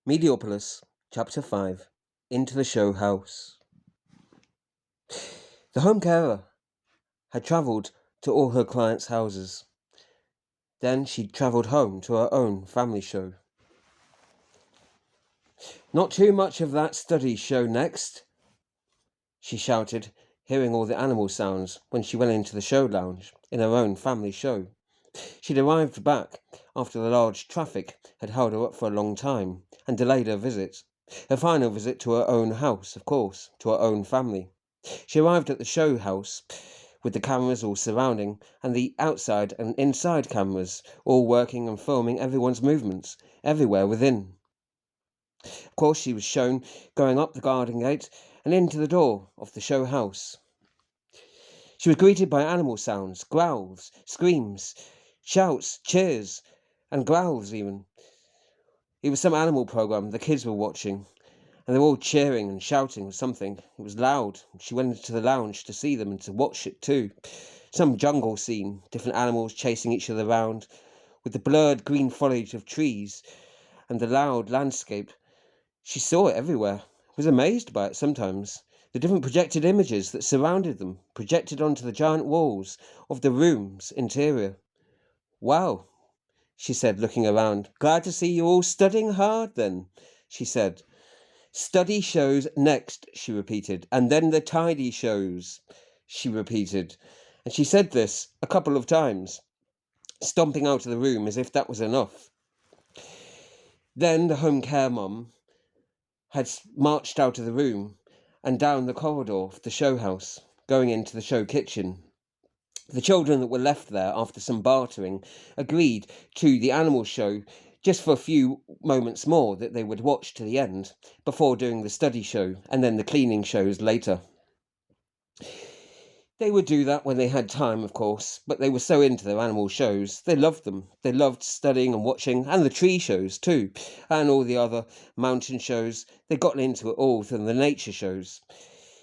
Mediopolis, Chapter 5 Into the Show House. The home carer had travelled to all her clients' houses. Then she'd travelled home to her own family show. Not too much of that study show next, she shouted, hearing all the animal sounds when she went into the show lounge in her own family show. She'd arrived back after the large traffic had held her up for a long time and delayed her visit. Her final visit to her own house, of course, to her own family. She arrived at the show house with the cameras all surrounding and the outside and inside cameras all working and filming everyone's movements everywhere within. Of course, she was shown going up the garden gate and into the door of the show house. She was greeted by animal sounds, growls, screams, shouts, cheers, and growls even. It was some animal program the kids were watching, and they were all cheering and shouting something. It was loud. She went into the lounge to see them and to watch it too. Some jungle scene, different animals chasing each other around, with the blurred green foliage of trees and the loud landscape. She saw it everywhere, was amazed by it sometimes. The different projected images that surrounded them, projected onto the giant walls of the room's interior. Wow, she said, looking around. Glad to see you all studying hard then, she said. Study shows next, she repeated, and then the tidy shows, she repeated. And she said this a couple of times, stomping out of the room as if that was enough. Then the home care mum had marched out of the room and down the corridor of the show house, going into the show kitchen. The children that were left there after some bartering agreed to the animal show just for a few moments more that they would watch to the end before doing the study show and then the cleaning shows later. They would do that when they had time, of course, but they were so into their animal shows. They loved them. They loved studying and watching, and the tree shows too, and all the other mountain shows. They'd gotten into it all from the nature shows.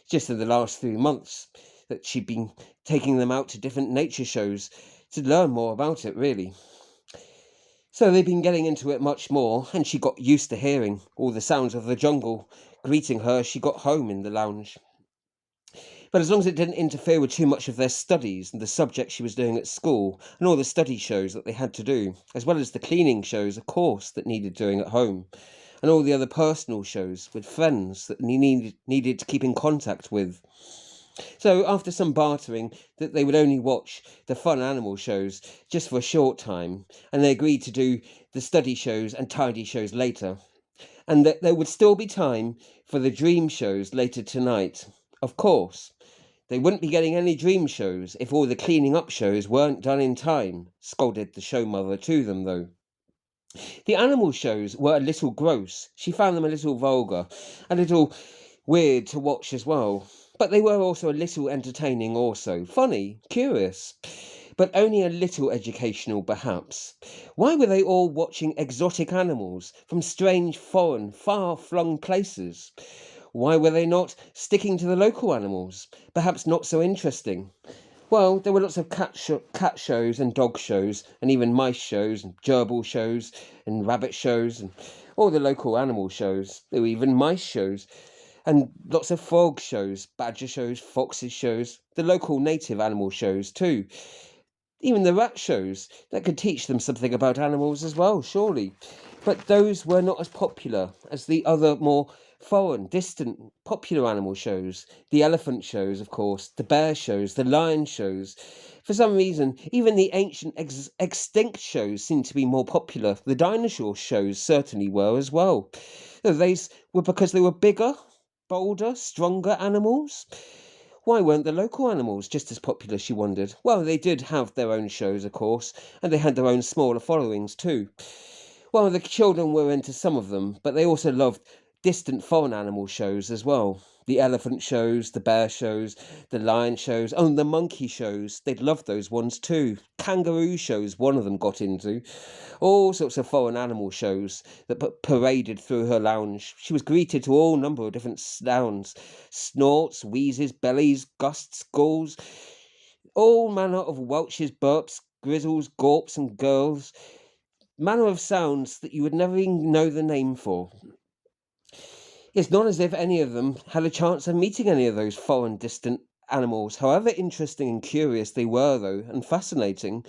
Just in the last 3 months that she'd been taking them out to different nature shows to learn more about it, really. So they'd been getting into it much more, and she got used to hearing all the sounds of the jungle greeting her as she got home in the lounge. But as long as it didn't interfere with too much of their studies and the subjects she was doing at school and all the study shows that they had to do, as well as the cleaning shows, of course, that needed doing at home, and all the other personal shows with friends that needed to keep in contact with. So after some bartering that they would only watch the fun animal shows just for a short time, and they agreed to do the study shows and tidy shows later, and that there would still be time for the dream shows later tonight. Of course, they wouldn't be getting any dream shows if all the cleaning up shows weren't done in time, scolded the show mother to them, though. The animal shows were a little gross. She found them a little vulgar, a little weird to watch as well. But they were also a little entertaining also. Funny, curious, but only a little educational perhaps. Why were they all watching exotic animals from strange, foreign, far-flung places? Why were they not sticking to the local animals? Perhaps not so interesting. Well, there were lots of cat shows and dog shows and even mice shows and gerbil shows and rabbit shows and all the local animal shows. There were even mice shows and lots of frog shows, badger shows, foxes shows, the local native animal shows too. Even the rat shows that could teach them something about animals as well, surely. But those were not as popular as the other more foreign, distant, popular animal shows. The elephant shows, of course, the bear shows, the lion shows. For some reason, even the ancient extinct shows seemed to be more popular. The dinosaur shows certainly were as well. They were because they were bigger, bolder, stronger animals. Why weren't the local animals just as popular, she wondered. Well, they did have their own shows, of course, and they had their own smaller followings too. Well, the children were into some of them, but they also loved distant foreign animal shows as well. The elephant shows, the bear shows, the lion shows, oh, and the monkey shows. They'd love those ones too. Kangaroo shows, one of them got into. All sorts of foreign animal shows that paraded through her lounge. She was greeted to all number of different sounds. Snorts, wheezes, bellies, gusts, gulls, all manner of welches, burps, grizzles, gawps and gurls. manner of sounds that you would never even know the name for. It's not as if any of them had a chance of meeting any of those foreign, distant animals, however interesting and curious they were, though, and fascinating.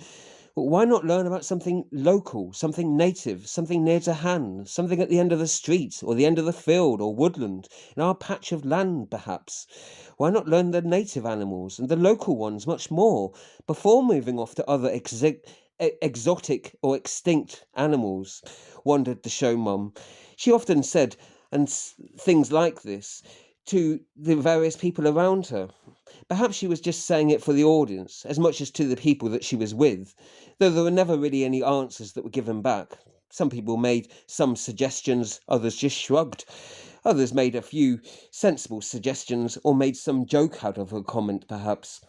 But why not learn about something local, something native, something near to hand, something at the end of the street, or the end of the field, or woodland, in our patch of land, perhaps? Why not learn the native animals and the local ones much more before moving off to other exotic or extinct animals? Wondered the show mum. She often said things like this to the various people around her. Perhaps she was just saying it for the audience as much as to the people that she was with, though there were never really any answers that were given back. Some people made some suggestions, others just shrugged. Others made a few sensible suggestions or made some joke out of her comment, perhaps.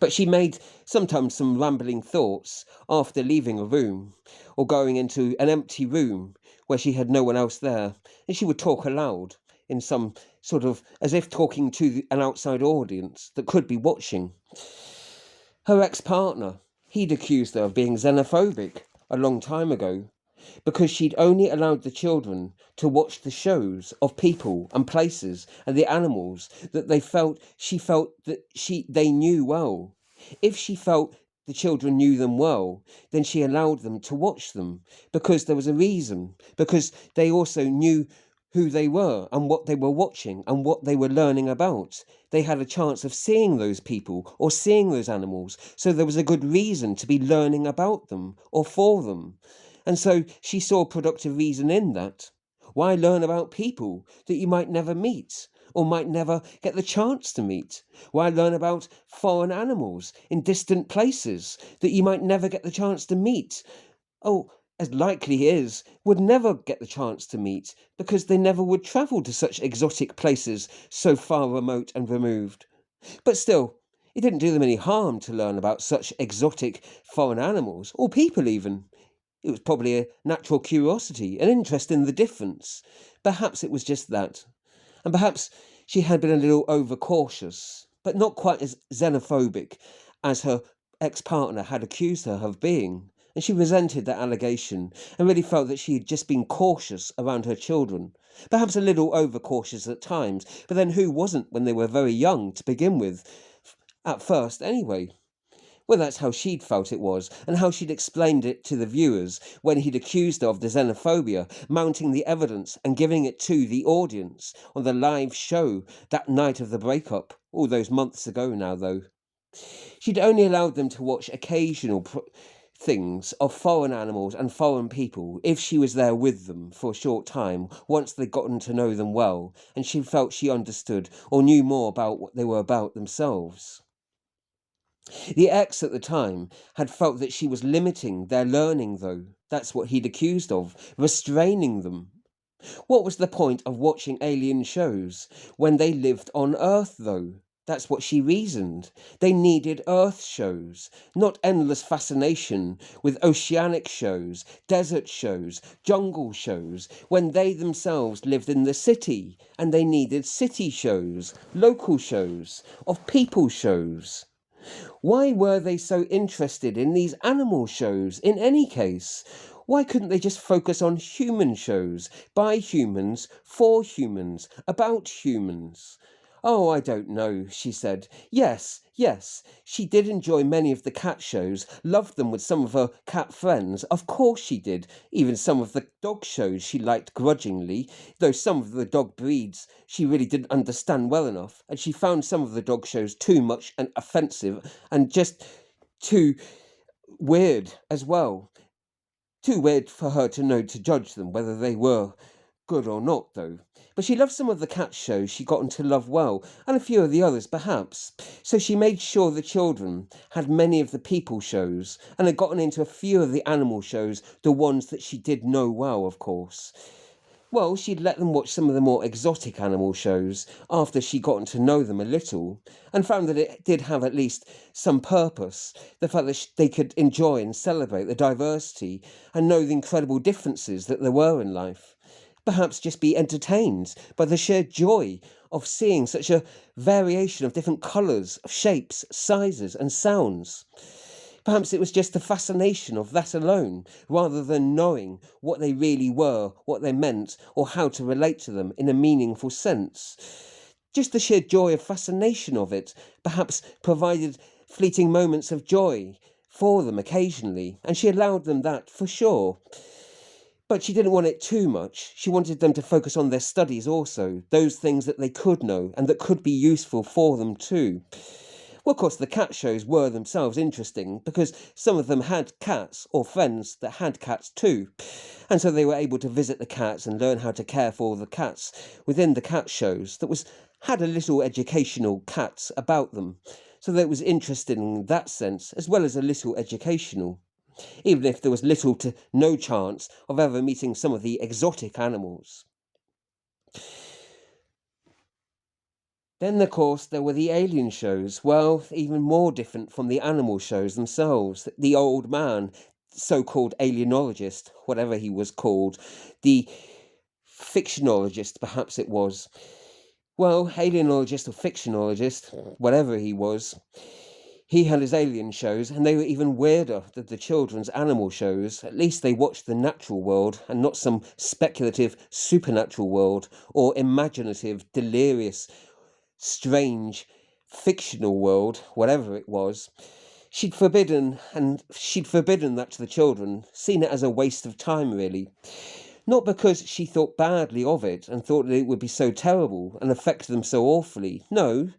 But she made sometimes some rambling thoughts after leaving a room or going into an empty room where she had no one else there, and she would talk aloud in some sort of as if talking to an outside audience that could be watching. Her ex-partner, he'd accused her of being xenophobic a long time ago because she'd only allowed the children to watch the shows of people and places and the animals that she felt that they knew well. If she felt the children knew them well, then she allowed them to watch them because there was a reason, because they also knew who they were and what they were watching and what they were learning about. They had a chance of seeing those people or seeing those animals, so there was a good reason to be learning about them or for them. And so she saw productive reason in that. Why learn about people that you might never meet or might never get the chance to meet? Why learn about foreign animals in distant places that you might never get the chance to meet? Oh, as likely is, would never get the chance to meet because they never would travel to such exotic places so far remote and removed. But still, it didn't do them any harm to learn about such exotic foreign animals, or people even. It was probably a natural curiosity, an interest in the difference. Perhaps it was just that. And perhaps she had been a little overcautious, but not quite as xenophobic as her ex-partner had accused her of being. And she resented that allegation and really felt that she had just been cautious around her children. Perhaps a little overcautious at times, but then who wasn't when they were very young to begin with? At first, anyway. Well, that's how she'd felt it was, and how she'd explained it to the viewers when he'd accused her of the xenophobia, mounting the evidence and giving it to the audience on the live show that night of the breakup, all those months ago now, though. She'd only allowed them to watch occasional things of foreign animals and foreign people if she was there with them for a short time once they'd gotten to know them well and she felt she understood or knew more about what they were about themselves. The ex at the time had felt that she was limiting their learning, though. That's what he'd accused of, restraining them. What was the point of watching alien shows when they lived on Earth, though? That's what she reasoned. They needed Earth shows, not endless fascination with oceanic shows, desert shows, jungle shows, when they themselves lived in the city and they needed city shows, local shows, of people shows. Why were they so interested in these animal shows in any case? Why couldn't they just focus on human shows, by humans, for humans, about humans? Oh, I don't know, she said. Yes, she did enjoy many of the cat shows, loved them with some of her cat friends. Of course she did. Even some of the dog shows she liked grudgingly, though some of the dog breeds she really didn't understand well enough, and she found some of the dog shows too much and offensive and just too weird as well. Too weird for her to know to judge them, whether they were good or not, though. But she loved some of the cat shows she gotten to love well, and a few of the others perhaps. So she made sure the children had many of the people shows, and had gotten into a few of the animal shows, the ones that she did know well, of course. Well, she'd let them watch some of the more exotic animal shows after she'd gotten to know them a little, and found that it did have at least some purpose. The fact that they could enjoy and celebrate the diversity and know the incredible differences that there were in life. Perhaps just be entertained by the sheer joy of seeing such a variation of different colours, shapes, sizes, and sounds. Perhaps it was just the fascination of that alone, rather than knowing what they really were, what they meant, or how to relate to them in a meaningful sense. Just the sheer joy of fascination of it perhaps provided fleeting moments of joy for them occasionally, and she allowed them that for sure. But she didn't want it too much. She wanted them to focus on their studies also, those things that they could know and that could be useful for them too. Well, of course, the cat shows were themselves interesting because some of them had cats or friends that had cats too. And so they were able to visit the cats and learn how to care for the cats within the cat shows that had a little educational cats about them. So that it was interesting in that sense as well as a little educational, even if there was little to no chance of ever meeting some of the exotic animals. Then, of course, there were the alien shows. Well, even more different from the animal shows themselves. The old man, so called alienologist, whatever he was called, the fictionologist, perhaps it was. Well, alienologist or fictionologist, whatever he was, he had his alien shows, and they were even weirder than the children's animal shows. At least they watched the natural world and not some speculative supernatural world or imaginative, delirious, strange, fictional world, whatever it was. She'd forbidden that to the children, seen it as a waste of time, really. Not because she thought badly of it and thought that it would be so terrible and affect them so awfully. No,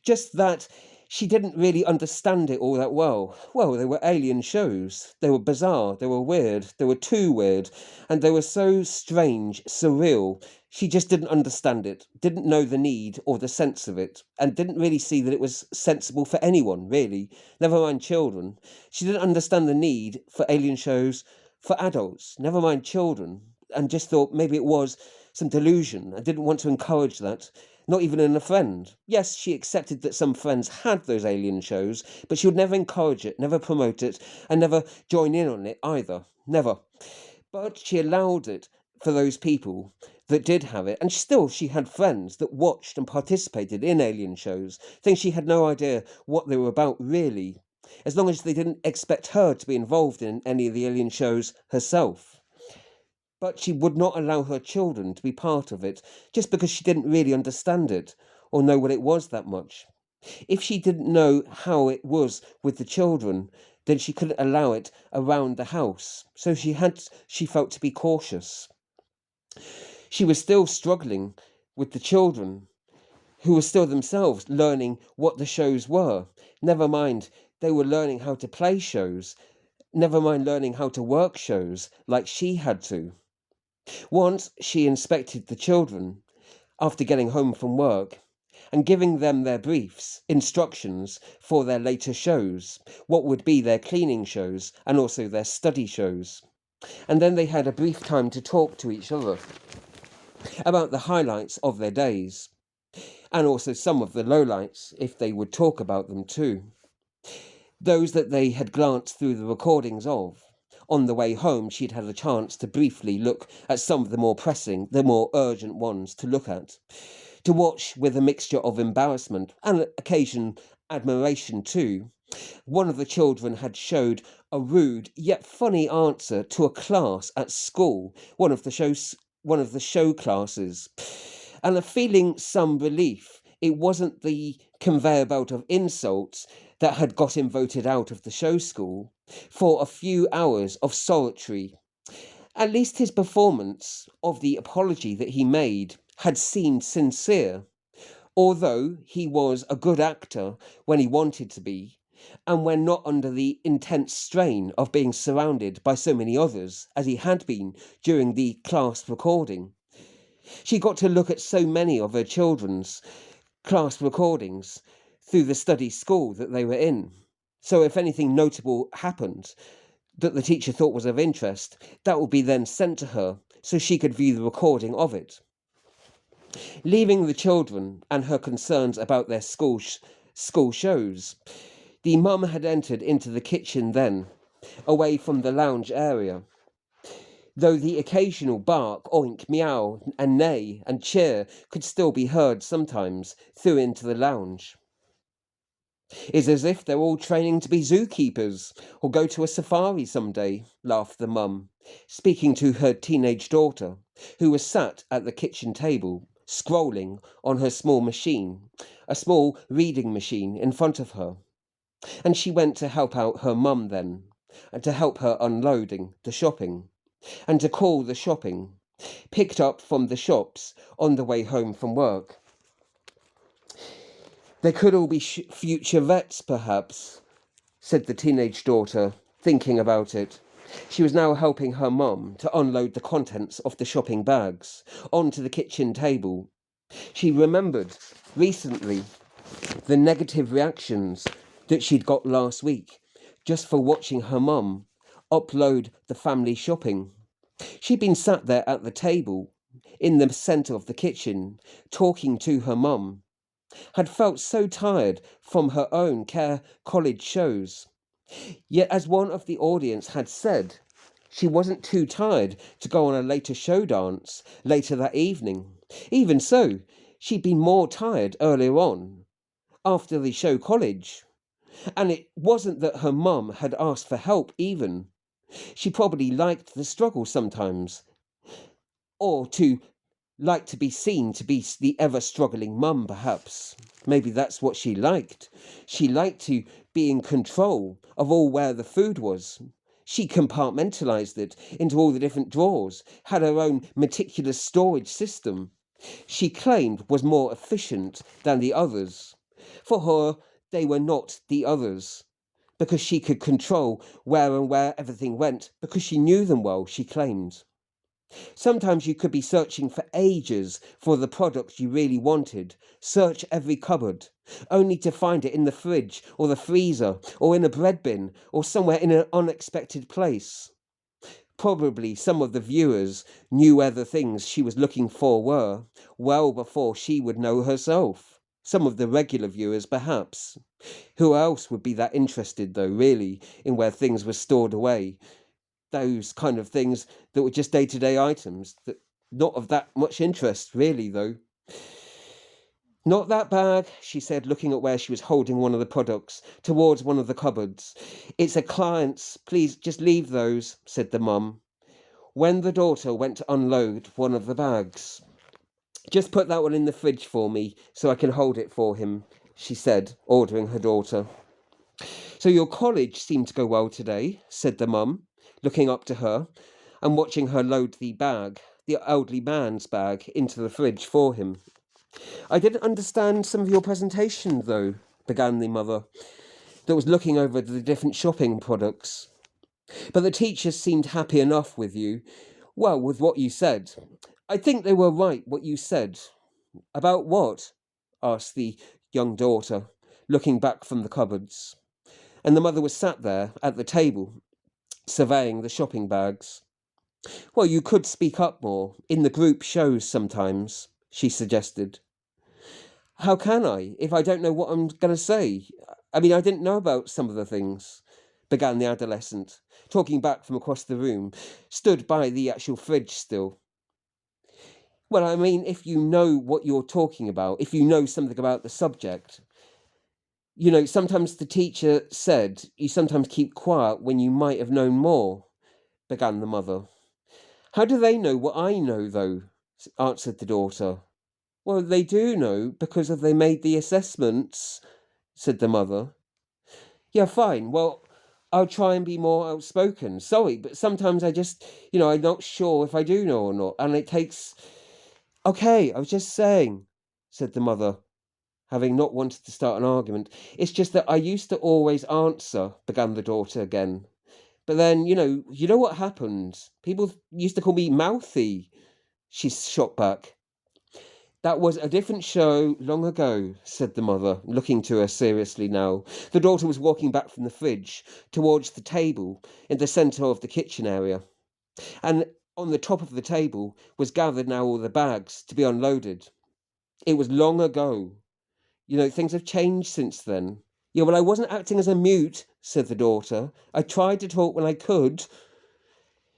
just that she didn't really understand it all that well. Well, they were alien shows. They were bizarre, they were weird, they were too weird, and they were so strange, surreal. She just didn't understand it, didn't know the need or the sense of it, and didn't really see that it was sensible for anyone, really, never mind children. She didn't understand the need for alien shows for adults, never mind children, and just thought maybe it was some delusion. I didn't want to encourage that, not even in a friend. Yes, she accepted that some friends had those alien shows, but she would never encourage it, never promote it, and never join in on it either. Never. But she allowed it for those people that did have it, and still she had friends that watched and participated in alien shows, things she had no idea what they were about really, as long as they didn't expect her to be involved in any of the alien shows herself. But she would not allow her children to be part of it just because she didn't really understand it or know what it was that much. If she didn't know how it was with the children, then she couldn't allow it around the house. So she felt to be cautious. She was still struggling with the children, who were still themselves learning what the shows were. Never mind, they were learning how to play shows. Never mind learning how to work shows like she had to. Once she inspected the children after getting home from work and giving them their briefs, instructions for their later shows, what would be their cleaning shows and also their study shows. And then they had a brief time to talk to each other about the highlights of their days and also some of the lowlights if they would talk about them too. Those that they had glanced through the recordings of. On the way home, she'd had a chance to briefly look at some of the more pressing, the more urgent ones to look at, to watch with a mixture of embarrassment and occasion admiration too. One of the children had showed a rude yet funny answer to a class at school, one of the show classes, and a feeling some relief. It wasn't the conveyor belt of insults that had got him voted out of the show school for a few hours of solitary. At least his performance of the apology that he made had seemed sincere, although he was a good actor when he wanted to be, and when not under the intense strain of being surrounded by so many others as he had been during the class recording. She got to look at so many of her children's class recordings through the study school that they were in. So if anything notable happened that the teacher thought was of interest, that would be then sent to her so she could view the recording of it. Leaving the children and her concerns about their school shows, the mum had entered into the kitchen then, away from the lounge area. Though the occasional bark, oink, meow, and neigh and cheer could still be heard sometimes through into the lounge. It's as if they're all training to be zookeepers or go to a safari someday, laughed the mum, speaking to her teenage daughter, who was sat at the kitchen table, scrolling on her small machine, a small reading machine in front of her. And she went to help out her mum then, and to help her unloading the shopping, and to call the shopping, picked up from the shops on the way home from work. They could all be future vets, perhaps, said the teenage daughter, thinking about it. She was now helping her mum to unload the contents of the shopping bags onto the kitchen table. She remembered recently the negative reactions that she'd got last week just for watching her mum upload the family shopping. She'd been sat there at the table in the centre of the kitchen talking to her mum, had felt so tired from her own care college shows. Yet, as one of the audience had said, she wasn't too tired to go on a later show dance later that evening. Even so, she'd been more tired earlier on, after the show college. And it wasn't that her mum had asked for help even. She probably liked the struggle sometimes, or to like to be seen to be the ever struggling mum, perhaps. Maybe that's what she liked. She liked to be in control of all where the food was. She compartmentalized it into all the different drawers, had her own meticulous storage system. She claimed was more efficient than the others. For her, they were not the others, because she could control where everything went, because she knew them well, she claimed. Sometimes you could be searching for ages for the product you really wanted, search every cupboard, only to find it in the fridge or the freezer or in a bread bin or somewhere in an unexpected place. Probably some of the viewers knew where the things she was looking for were, well before she would know herself. Some of the regular viewers, perhaps. Who else would be that interested, though, really, in where things were stored away? Those kind of things that were just day-to-day items, that not of that much interest, really, though. Not that bag, she said, looking at where she was holding one of the products, towards one of the cupboards. It's a client's. Please, just leave those, said the mum, when the daughter went to unload one of the bags. Just put that one in the fridge for me, so I can hold it for him, she said, ordering her daughter. So your college seemed to go well today, said the mum, looking up to her and watching her load the bag, the elderly man's bag, into the fridge for him. I didn't understand some of your presentation, though, began the mother, that was looking over the different shopping products. But the teachers seemed happy enough with you. Well, with what you said. I think they were right, what you said. About what? Asked the young daughter, looking back from the cupboards. And the mother was sat there at the table, surveying the shopping bags. Well, you could speak up more, in the group shows sometimes, she suggested. How can I, if I don't know what I'm going to say? I mean, I didn't know about some of the things, began the adolescent, talking back from across the room, stood by the actual fridge still. Well, I mean, if you know what you're talking about, if you know something about the subject, sometimes the teacher said you sometimes keep quiet when you might have known more, began the mother. How do they know what I know, though? Answered the daughter. Well, they do know because they made the assessments, said the mother. Yeah, fine. Well, I'll try and be more outspoken. Sorry, but sometimes I just, I'm not sure if I do know or not. And it takes... Okay, I was just saying, said the mother, having not wanted to start an argument. It's just that I used to always answer, began the daughter again. But then, you know what happened? People used to call me mouthy, she shot back. That was a different show long ago, said the mother, looking to her seriously now. The daughter was walking back from the fridge towards the table in the centre of the kitchen area. And on the top of the table was gathered now all the bags to be unloaded. It was long ago. Things have changed since then. Yeah, well, I wasn't acting as a mute, said the daughter. I tried to talk when I could.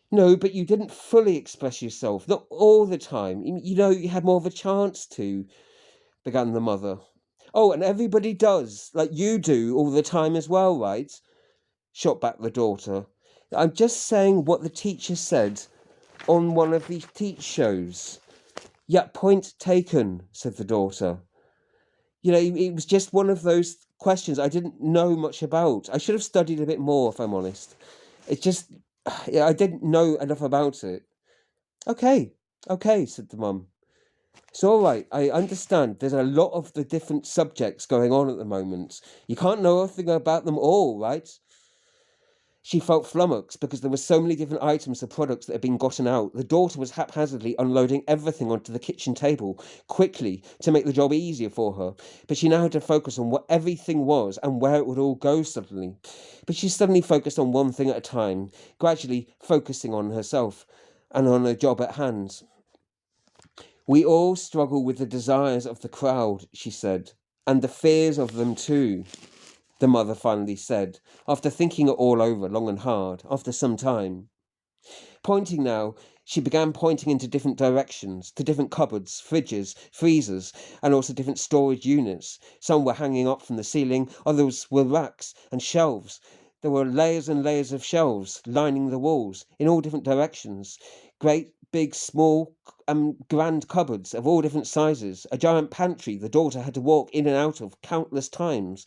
No, but you didn't fully express yourself, not all the time. You had more of a chance to, began the mother. Oh, and everybody does, like you do all the time as well, right? Shot back the daughter. I'm just saying what the teacher said on one of the teach shows. Yeah, point taken, said the daughter. You know, it was just one of those questions I didn't know much about. I should have studied a bit more, if I'm honest. It just, yeah, I didn't know enough about it. Okay, okay, said the mum. It's all right. I understand. There's a lot of the different subjects going on at the moment. You can't know everything about them all, right? She felt flummoxed because there were so many different items of products that had been gotten out. The daughter was haphazardly unloading everything onto the kitchen table quickly to make the job easier for her. But she now had to focus on what everything was and where it would all go suddenly. But she suddenly focused on one thing at a time, gradually focusing on herself and on her job at hand. We all struggle with the desires of the crowd, she said, and the fears of them too, the mother finally said, after thinking it all over long and hard, after some time. Pointing now, she began pointing into different directions, to different cupboards, fridges, freezers, and also different storage units. Some were hanging up from the ceiling, others were racks and shelves. There were layers and layers of shelves lining the walls in all different directions. Great, big, small, and grand cupboards of all different sizes. A giant pantry the daughter had to walk in and out of countless times,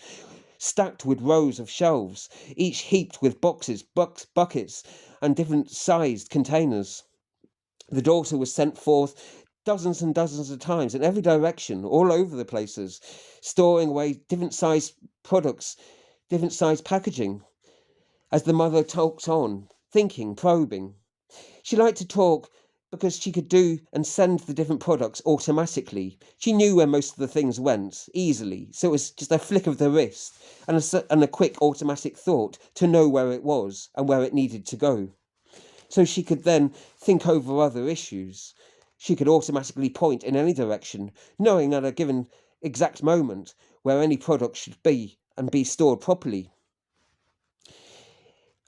stacked with rows of shelves, each heaped with boxes, buckets, and different sized containers. The daughter was sent forth dozens and dozens of times in every direction, all over the places, storing away different sized products, different sized packaging. As the mother talked on, thinking, probing, she liked to talk because she could do and send the different products automatically. She knew where most of the things went easily, so it was just a flick of the wrist and a quick automatic thought to know where it was and where it needed to go. So she could then think over other issues. She could automatically point in any direction, knowing at a given exact moment where any product should be and be stored properly.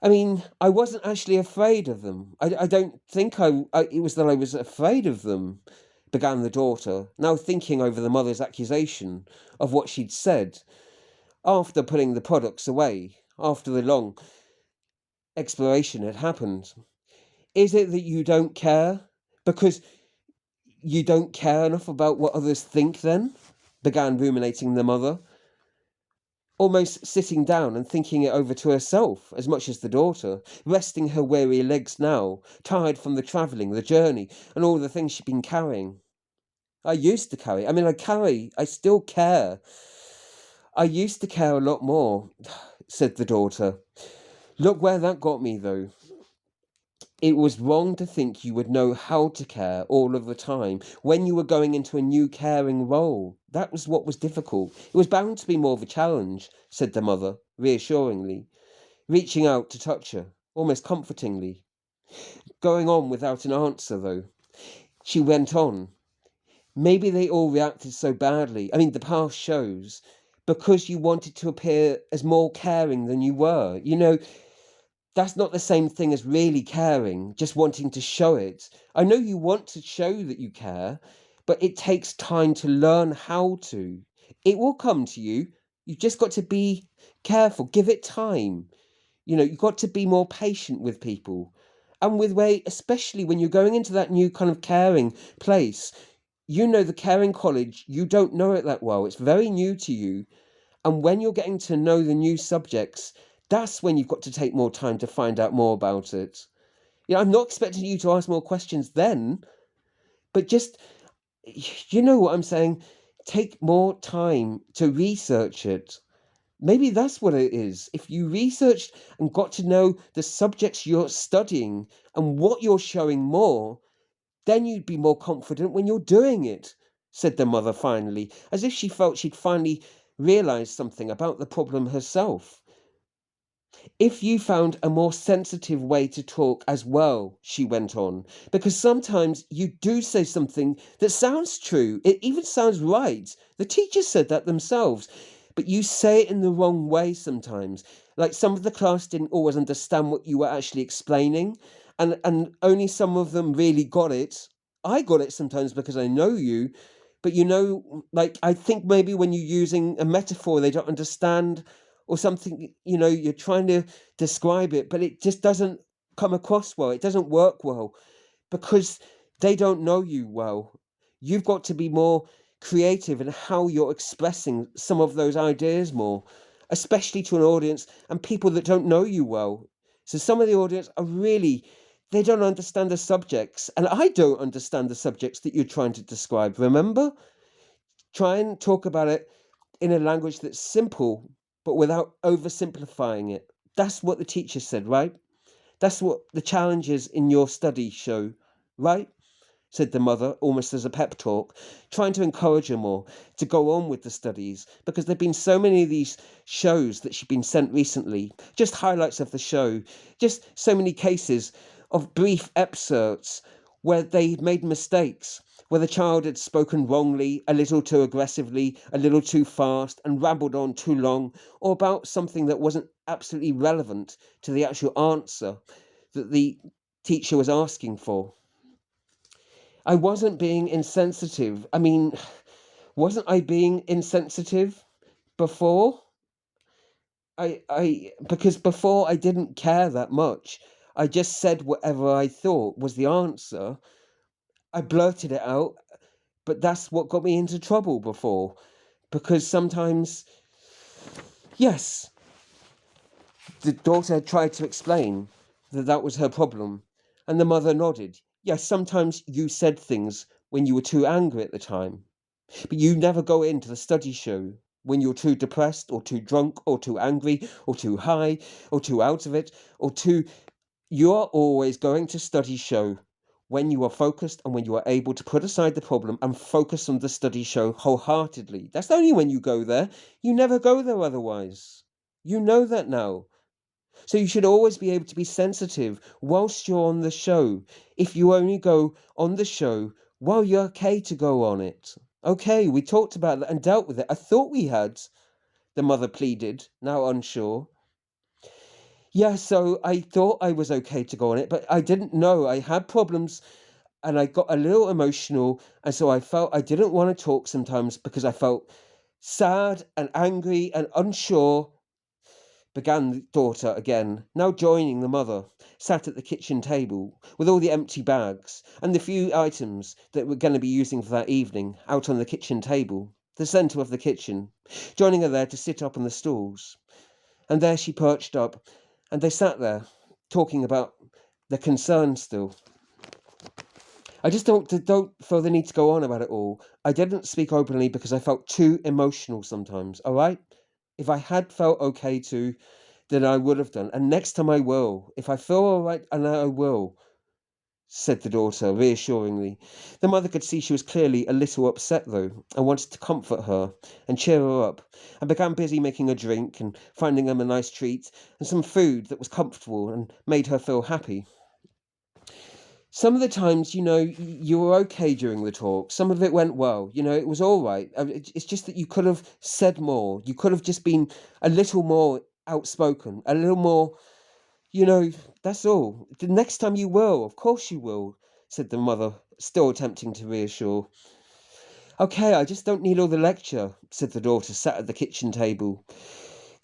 I mean, I wasn't actually afraid of them. I don't think it was that I was afraid of them, began the daughter, now thinking over the mother's accusation of what she'd said after putting the products away, after the long exploration had happened. Is it that you don't care? Because you don't care enough about what others think then? Began ruminating the mother, almost sitting down and thinking it over to herself as much as the daughter, resting her weary legs now, tired from the travelling, the journey, and all the things she'd been carrying. I used to carry, I still care. I used to care a lot more, said the daughter. Look where that got me, though. It was wrong to think you would know how to care all of the time when you were going into a new caring role. That was what was difficult. It was bound to be more of a challenge, said the mother, reassuringly, reaching out to touch her, almost comfortingly. Going on without an answer, though. She went on. Maybe they all reacted so badly. I mean, the past shows. Because you wanted to appear as more caring than you were. You know, that's not the same thing as really caring, just wanting to show it. I know you want to show that you care, but it takes time to learn how to. It will come to you. You've just got to be careful, give it time. You know, you've got to be more patient with people. And with especially when you're going into that new kind of caring place, you know, the caring college, you don't know it that well. It's very new to you. And when you're getting to know the new subjects, that's when you've got to take more time to find out more about it. You know, I'm not expecting you to ask more questions then, but just, you know what I'm saying? Take more time to research it. Maybe that's what it is. If you researched and got to know the subjects you're studying and what you're showing more, then you'd be more confident when you're doing it, said the mother finally, as if she felt she'd finally realized something about the problem herself. If you found a more sensitive way to talk as well, she went on, because sometimes you do say something that sounds true, it even sounds right. The teachers said that themselves, but you say it in the wrong way sometimes. Like some of the class didn't always understand what you were actually explaining, and only some of them really got it. I got it sometimes because I know you, But like, I think maybe when you're using a metaphor they don't understand, or something, you're trying to describe it, but it just doesn't come across well. It doesn't work well because they don't know you well. You've got to be more creative in how you're expressing some of those ideas more, especially to an audience and people that don't know you well. So some of the audience are really, they don't understand the subjects, and I don't understand the subjects that you're trying to describe. Remember? Try and talk about it in a language that's simple, but without oversimplifying it. That's what the teacher said, right? That's what the challenges in your study show, right? Said the mother, almost as a pep talk, trying to encourage her more to go on with the studies, because there've been so many of these shows that she'd been sent recently, just highlights of the show, just so many cases of brief excerpts where they made mistakes, where the child had spoken wrongly, a little too aggressively, a little too fast, and rambled on too long, or about something that wasn't absolutely relevant to the actual answer that the teacher was asking for. I wasn't being insensitive. I mean, wasn't I being insensitive before? Because before I didn't care that much. I just said whatever I thought was the answer. I blurted it out, but that's what got me into trouble before. Because sometimes, yes, the daughter tried to explain that that was her problem, and the mother nodded. Yes, sometimes you said things when you were too angry at the time. But you never go into the study show when you're too depressed or too drunk or too angry or too high or too out of it or too. You are always going to study show when you are focused and when you are able to put aside the problem and focus on the study show wholeheartedly. That's only when you go there. You never go there otherwise. You know that now. So you should always be able to be sensitive whilst you're on the show. If you only go on the show while you're okay to go on it. Okay, we talked about that and dealt with it. I thought we had, the mother pleaded, now unsure. Yeah, so I thought I was okay to go on it, but I didn't know. I had problems and I got a little emotional. And so I felt I didn't want to talk sometimes because I felt sad and angry and unsure, began the daughter again, now joining the mother, sat at the kitchen table with all the empty bags and the few items that we're going to be using for that evening out on the kitchen table, the centre of the kitchen, joining her there to sit up on the stools. And there she perched up, and they sat there, talking about their concerns still. I just don't feel the need to go on about it all. I didn't speak openly because I felt too emotional sometimes, all right? If I had felt okay to, then I would have done. And next time I will. If I feel all right, and I will, said the daughter reassuringly. The mother could see she was clearly a little upset, though, and wanted to comfort her and cheer her up, and began busy making a drink and finding them a nice treat and some food that was comfortable and made her feel happy. Some of the times, you were okay during the talk. Some of it went well. It was all right. It's just that you could have said more. You could have just been a little more outspoken, a little more, you know, that's all. The next time you will, of course you will, said the mother, still attempting to reassure. Okay, I just don't need all the lecture, said the daughter, sat at the kitchen table,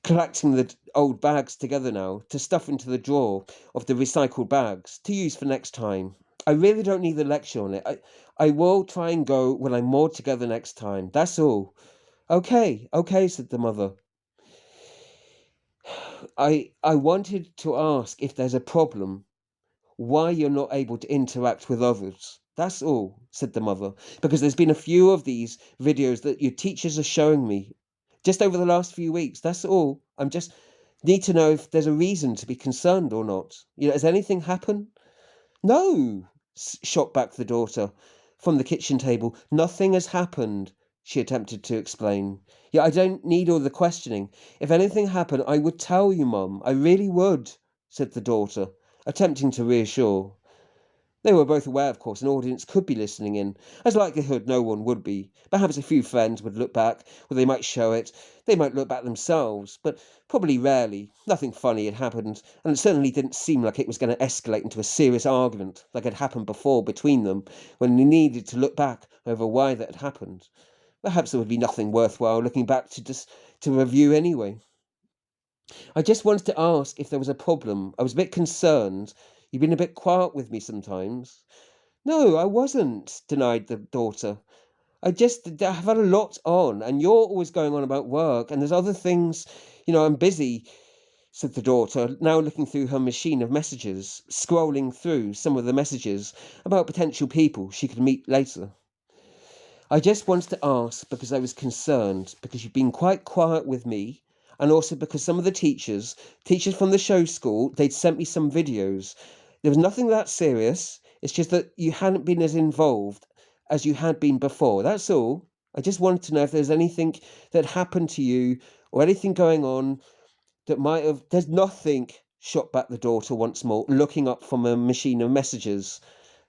collecting the old bags together now to stuff into the drawer of the recycled bags to use for next time. I really don't need the lecture on it. I will try and go when I'm more together next time. That's all. Okay, said the mother. I wanted to ask if there's a problem, why you're not able to interact with others. That's all, said the mother, because there's been a few of these videos that your teachers are showing me just over the last few weeks. That's all. I'm just need to know if there's a reason to be concerned or not. Has anything happened? No, shot back the daughter from the kitchen table. Nothing has happened, she attempted to explain. Yeah, I don't need all the questioning. If anything happened, I would tell you, Mum. I really would, said the daughter, attempting to reassure. They were both aware, of course, an audience could be listening in. As likelihood no one would be. Perhaps a few friends would look back, or they might show it. They might look back themselves, but probably rarely. Nothing funny had happened, and it certainly didn't seem like it was going to escalate into a serious argument like had happened before between them, when they needed to look back over why that had happened. Perhaps there would be nothing worthwhile looking back to review anyway. I just wanted to ask if there was a problem. I was a bit concerned. You've been a bit quiet with me sometimes. No, I wasn't, denied the daughter. I've had a lot on, and you're always going on about work, and there's other things, I'm busy, said the daughter, now looking through her machine of messages, scrolling through some of the messages about potential people she could meet later. I just wanted to ask because I was concerned, because you've been quite quiet with me, and also because some of the teachers from the show school, they'd sent me some videos. There was nothing that serious. It's just that you hadn't been as involved as you had been before. That's all. I just wanted to know if there's anything that happened to you or anything going on that might have. There's nothing, shot back the daughter once more, looking up from a machine of messages.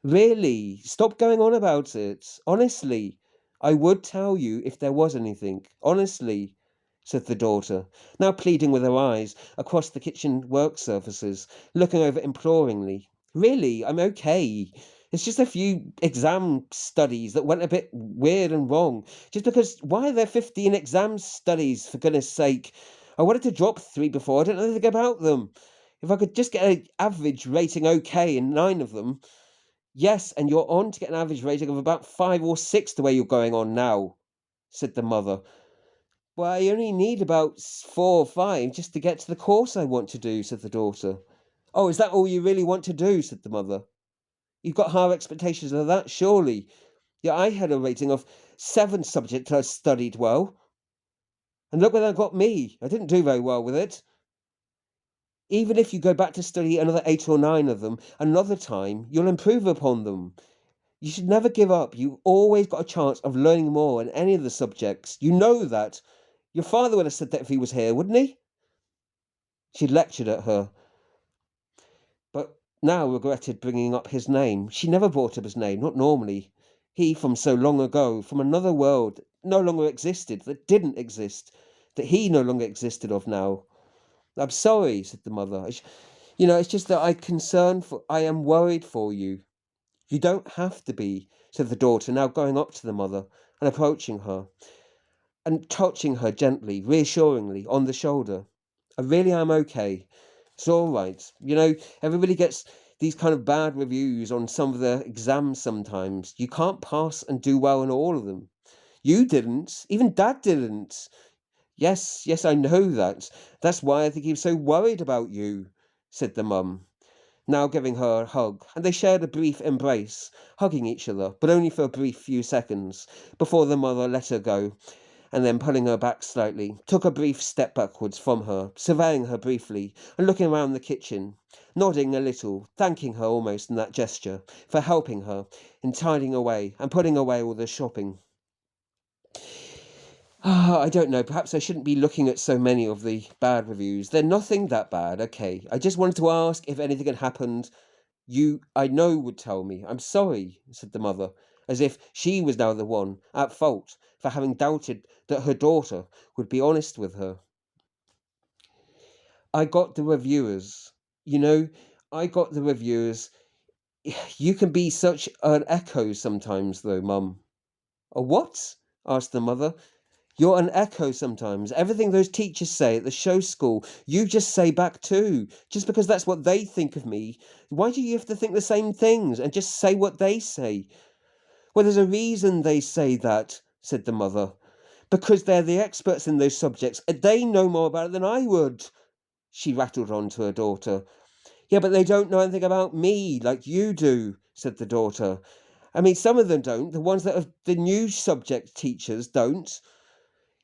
Really? Stop going on about it. Honestly, I would tell you if there was anything. Honestly, said the daughter, now pleading with her eyes across the kitchen work surfaces, looking over imploringly. Really, I'm okay. It's just a few exam studies that went a bit weird and wrong. Just because, why are there 15 exam studies, for goodness sake? I wanted to drop 3 before, I didn't know anything about them. If I could just get an average rating okay in 9 of them. Yes, and you're on to get an average rating of about 5 or 6 the way you're going on now, said the mother. Well, I only need about 4 or 5 just to get to the course I want to do, said the daughter. Oh, is that all you really want to do, said the mother. You've got higher expectations of that, surely. Yeah, I had a rating of 7 subjects I studied well. And look where that got me. I didn't do very well with it. Even if you go back to study another 8 or 9 of them another time, you'll improve upon them. You should never give up. You always got a chance of learning more in any of the subjects. You know that. Your father would have said that if he was here, wouldn't he? She lectured at her, but now regretted bringing up his name. She never brought up his name, not normally. He, from so long ago, from another world, no longer existed, that didn't exist, that he no longer existed of now. I'm sorry, said the mother. It's just that I am worried for you. You don't have to be, said the daughter, now going up to the mother and approaching her and touching her gently, reassuringly on the shoulder. I really am okay. It's all right. Everybody gets these kind of bad reviews on some of the exams sometimes. You can't pass and do well in all of them. You didn't. Even Dad didn't. Yes, yes, I know that. That's why I think he was so worried about you, said the mum, now giving her a hug, and they shared a brief embrace, hugging each other, but only for a brief few seconds, before the mother let her go, and then pulling her back slightly, took a brief step backwards from her, surveying her briefly, and looking around the kitchen, nodding a little, thanking her almost in that gesture, for helping her in tidying away and putting away all the shopping. I don't know. Perhaps I shouldn't be looking at so many of the bad reviews. They're nothing that bad, okay. I just wanted to ask if anything had happened. You, I know, would tell me. I'm sorry, said the mother, as if she was now the one at fault for having doubted that her daughter would be honest with her. I got the reviewers. You know, I got the reviewers. You can be such an echo sometimes, though, Mum. A what? Asked the mother. You're an echo sometimes. Everything those teachers say at the show school, you just say back too. Just because that's what they think of me. Why do you have to think the same things and just say what they say? Well, there's a reason they say that, said the mother. Because they're the experts in those subjects. And they know more about it than I would. She rattled on to her daughter. Yeah, but they don't know anything about me like you do, said the daughter. I mean, some of them don't. The ones that are the new subject teachers don't.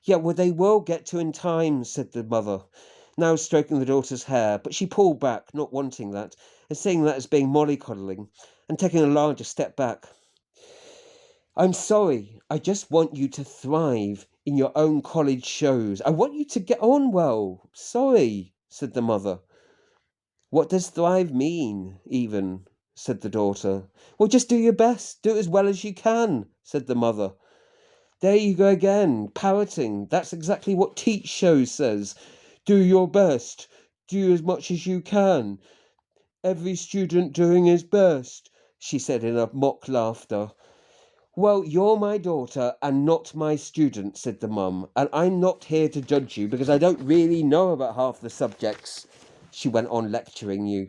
Yeah, well, they will get to in time, said the mother, now stroking the daughter's hair, but she pulled back, not wanting that, and seeing that as being mollycoddling, and taking a larger step back. I'm sorry, I just want you to thrive in your own college shows. I want you to get on well. Sorry, said the mother. What does thrive mean, even? Said the daughter. Well, just do your best. Do it as well as you can, said the mother. There you go again, parroting. That's exactly what Teach Shows says. Do your best. Do as much as you can. Every student doing his best, she said in a mock laughter. Well, you're my daughter and not my student, said the mum, and I'm not here to judge you because I don't really know about half the subjects. She went on lecturing you.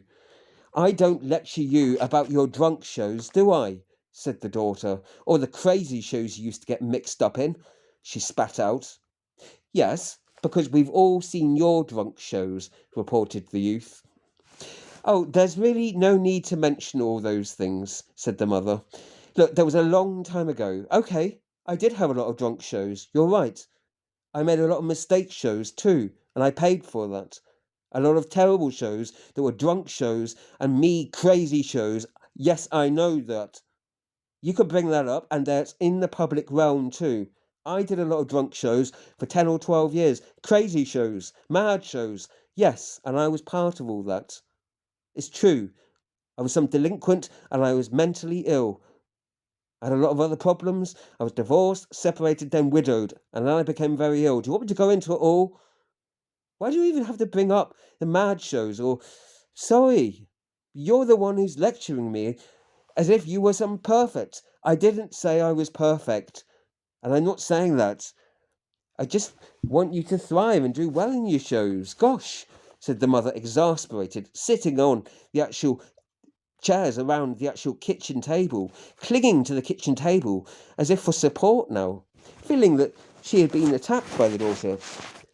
I don't lecture you about your drunk shows, do I? Said the daughter, or the crazy shows you used to get mixed up in. She spat out. Yes, because we've all seen your drunk shows, reported the youth. Oh, there's really no need to mention all those things, said the mother. Look, there was a long time ago. Okay, I did have a lot of drunk shows. You're right. I made a lot of mistake shows too, and I paid for that. A lot of terrible shows that were drunk shows and me crazy shows. Yes, I know that. You could bring that up, and that's in the public realm too. I did a lot of drunk shows for 10 or 12 years. Crazy shows, mad shows. Yes, and I was part of all that. It's true. I was some delinquent and I was mentally ill. I had a lot of other problems. I was divorced, separated, then widowed, and then I became very ill. Do you want me to go into it all? Why do you even have to bring up the mad shows or sorry? You're the one who's lecturing me as if you were some perfect. I didn't say I was perfect, and I'm not saying that. I just want you to thrive and do well in your shows. Gosh, said the mother, exasperated, sitting on the actual chairs around the actual kitchen table, clinging to the kitchen table as if for support now, feeling that she had been attacked by the daughter,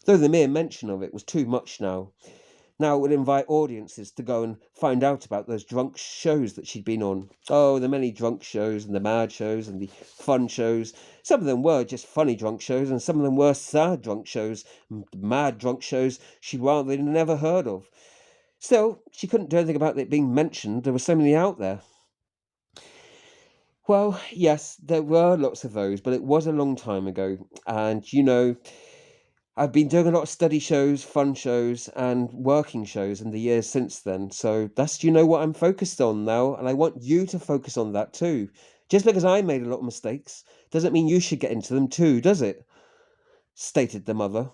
though the mere mention of it was too much now. Now it would invite audiences to go and find out about those drunk shows that she'd been on. Oh, the many drunk shows and the mad shows and the fun shows. Some of them were just funny drunk shows and some of them were sad drunk shows, mad drunk shows she'd rather never heard of. Still, she couldn't do anything about it being mentioned. There were so many out there. Well, yes, there were lots of those, but it was a long time ago. And, I've been doing a lot of study shows, fun shows, and working shows in the years since then. So that's, what I'm focused on now. And I want you to focus on that too. Just because I made a lot of mistakes doesn't mean you should get into them too, does it? Stated the mother,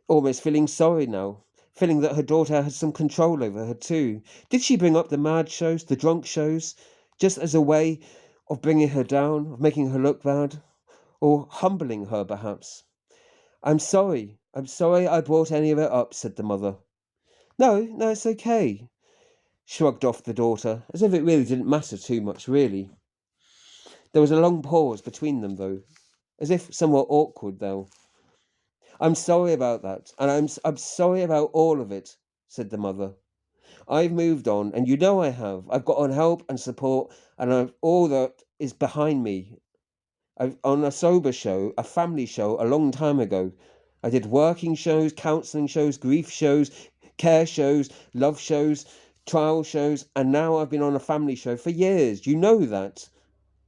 almost feeling sorry now, feeling that her daughter had some control over her too. Did she bring up the mad shows, the drunk shows, just as a way of bringing her down, of making her look bad, or humbling her perhaps? I'm sorry. I'm sorry I brought any of it up, said the mother. No, no, it's okay, shrugged off the daughter, as if it really didn't matter too much, really. There was a long pause between them, though, as if somewhat awkward, though. I'm sorry about that, and I'm sorry about all of it, said the mother. I've moved on, and you know I have. I've got on help and support, and all that is behind me. I've on a sober show, a family show, a long time ago. I did working shows, counselling shows, grief shows, care shows, love shows, trial shows, and now I've been on a family show for years. You know that,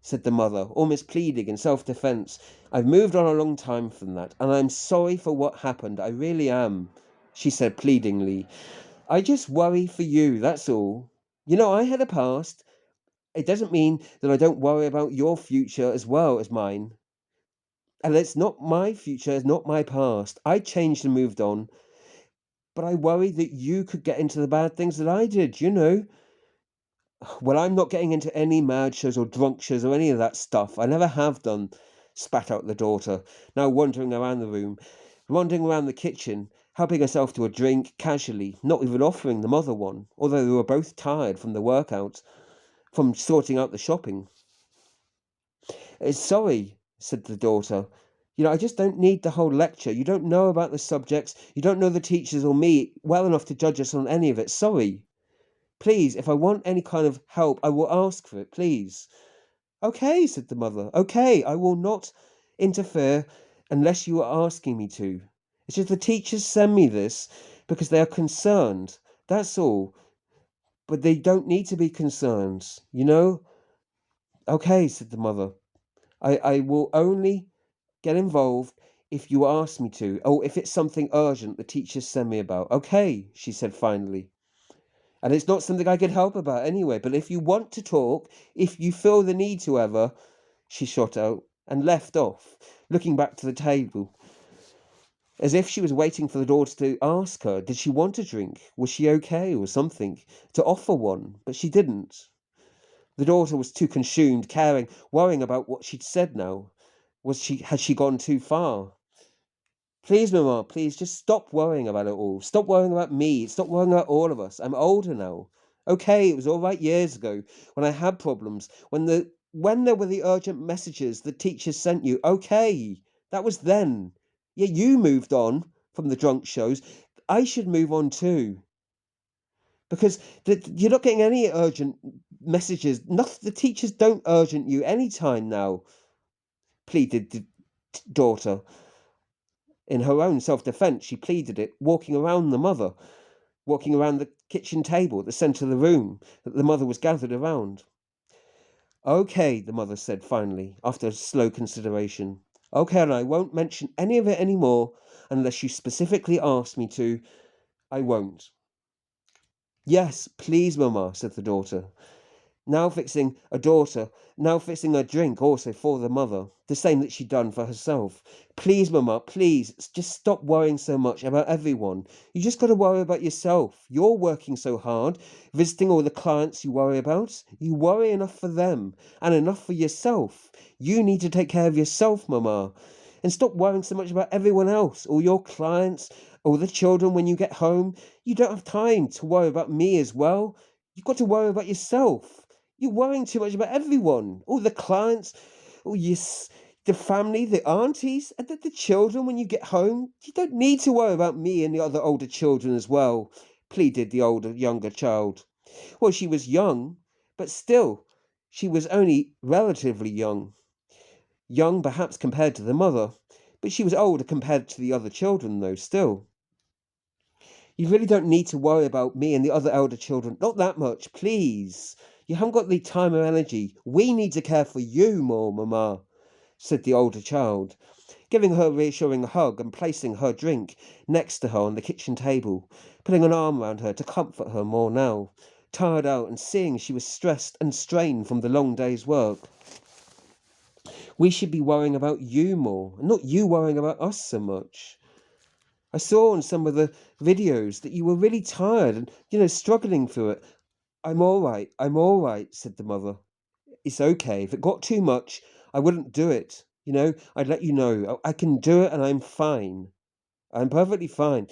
said the mother, almost pleading in self-defence. I've moved on a long time from that, and I'm sorry for what happened. I really am, she said pleadingly. I just worry for you, that's all. I had a past. It doesn't mean that I don't worry about your future as well as mine. And it's not my future, it's not my past. I changed and moved on, but I worry that you could get into the bad things that I did. Well, I'm not getting into any mad shows or drunk shows or any of that stuff. I never have done, spat out the daughter, now wandering around the room, wandering around the kitchen, helping herself to a drink casually, not even offering the mother one, although they were both tired from the workout, from sorting out the shopping. Sorry, said the daughter. I just don't need the whole lecture. You don't know about the subjects. You don't know the teachers or me well enough to judge us on any of it. Sorry. Please, if I want any kind of help, I will ask for it, please. Okay, said the mother. Okay, I will not interfere unless you are asking me to. It's just the teachers send me this because they are concerned. That's all. But they don't need to be concerned. Okay, said the mother. I will only get involved if you ask me to, or if it's something urgent the teachers send me about. Okay, she said finally. And it's not something I can help about anyway, but if you want to talk, if you feel the need to ever, she shot out and left off, looking back to the table, as if she was waiting for the daughter to ask her, did she want a drink? Was she okay or something? To offer one, but she didn't. The daughter was too consumed, caring, worrying about what she'd said now. Had she gone too far? Please, Mama, please just stop worrying about it all. Stop worrying about me. Stop worrying about all of us. I'm older now. Okay, it was all right years ago when I had problems, when there were the urgent messages the teachers sent you. Okay, that was then. Yeah, you moved on from the drunk shows. I should move on too. Because you're not getting any urgent messages. The teachers don't urgent you anytime now, pleaded the daughter. In her own self-defense, she pleaded it, walking around the kitchen table at the centre of the room that the mother was gathered around. Okay, the mother said finally, after slow consideration. Okay, and I won't mention any of it anymore unless you specifically ask me to. I won't. Yes, please, Mamma, said the daughter. Now fixing a drink also for the mother, the same that she'd done for herself. Please, Mama, please, just stop worrying so much about everyone. You just got to worry about yourself. You're working so hard, visiting all the clients you worry about. You worry enough for them and enough for yourself. You need to take care of yourself, Mama. And stop worrying so much about everyone else, all your clients, all the children when you get home. You don't have time to worry about me as well. You've got to worry about yourself. You're worrying too much about everyone, all the clients, all the family, the aunties, and the children when you get home. You don't need to worry about me and the other older children as well, pleaded the younger child. Well, she was young, but still, she was only relatively young. Young, perhaps, compared to the mother, but she was older compared to the other children, though, still. You really don't need to worry about me and the other elder children. Not that much, please. You haven't got the time or energy. We need to care for you more, Mamma, said the older child, giving her a reassuring hug and placing her drink next to her on the kitchen table, putting an arm round her to comfort her more now, tired out and seeing she was stressed and strained from the long day's work. We should be worrying about you more, and not you worrying about us so much. I saw on some of the videos that you were really tired and, struggling through it. I'm all right, said the mother. It's okay. If it got too much, I wouldn't do it. I'd let you know. I can do it and I'm fine. I'm perfectly fine.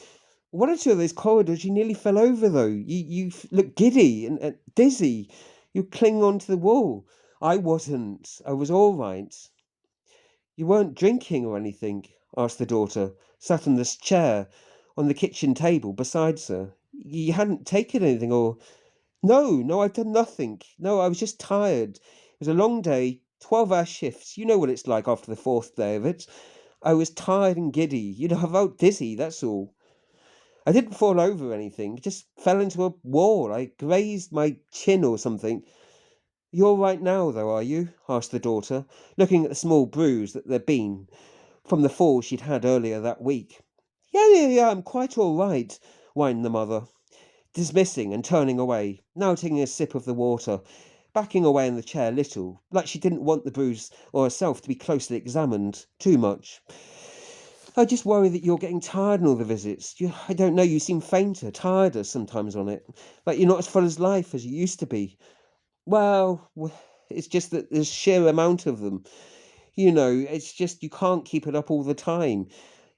One or two of those corridors, you nearly fell over, though. You looked giddy and dizzy. You cling onto the wall. I wasn't. I was all right. You weren't drinking or anything? Asked the daughter, sat in this chair on the kitchen table beside her. You hadn't taken anything or... No, I've done nothing. No, I was just tired. It was a long day, 12-hour shifts. You know what it's like after the fourth day of it. I was tired and giddy. I felt dizzy, that's all. I didn't fall over or anything. Just fell into a wall. I grazed my chin or something. You're all right now, though, are you? Asked the daughter, looking at the small bruise that there'd been from the fall she'd had earlier that week. Yeah, I'm quite all right, whined the mother, dismissing and turning away, now taking a sip of the water, backing away in the chair a little, like she didn't want the bruise or herself to be closely examined too much. I just worry that you're getting tired in all the visits. I don't know, you seem fainter, tireder sometimes on it, like you're not as full of life as you used to be. Well, it's just that there's sheer amount of them. It's just you can't keep it up all the time,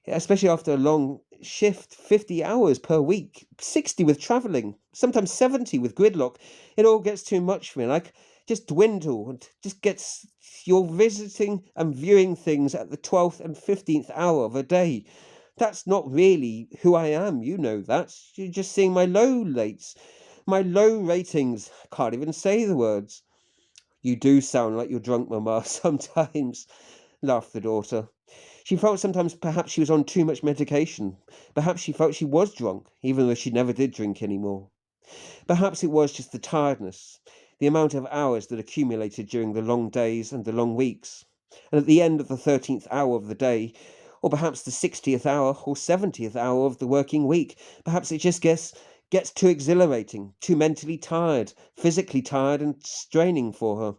especially after a long shift, 50 hours per week, 60 with travelling, sometimes 70 with gridlock. It all gets too much for me. Like, just dwindle and just gets... You're visiting and viewing things at the 12th and 15th hour of a day. That's not really who I am, you know that. You're just seeing my low ratings. I can't even say the words. You do sound like you're drunk, Mamma, sometimes, laughed the daughter. She felt sometimes perhaps she was on too much medication. Perhaps she felt she was drunk, even though she never did drink anymore. Perhaps it was just the tiredness, the amount of hours that accumulated during the long days and the long weeks. And at the end of the 13th hour of the day, or perhaps the 60th hour or 70th hour of the working week, perhaps it just gets too exhilarating, too mentally tired, physically tired and straining for her.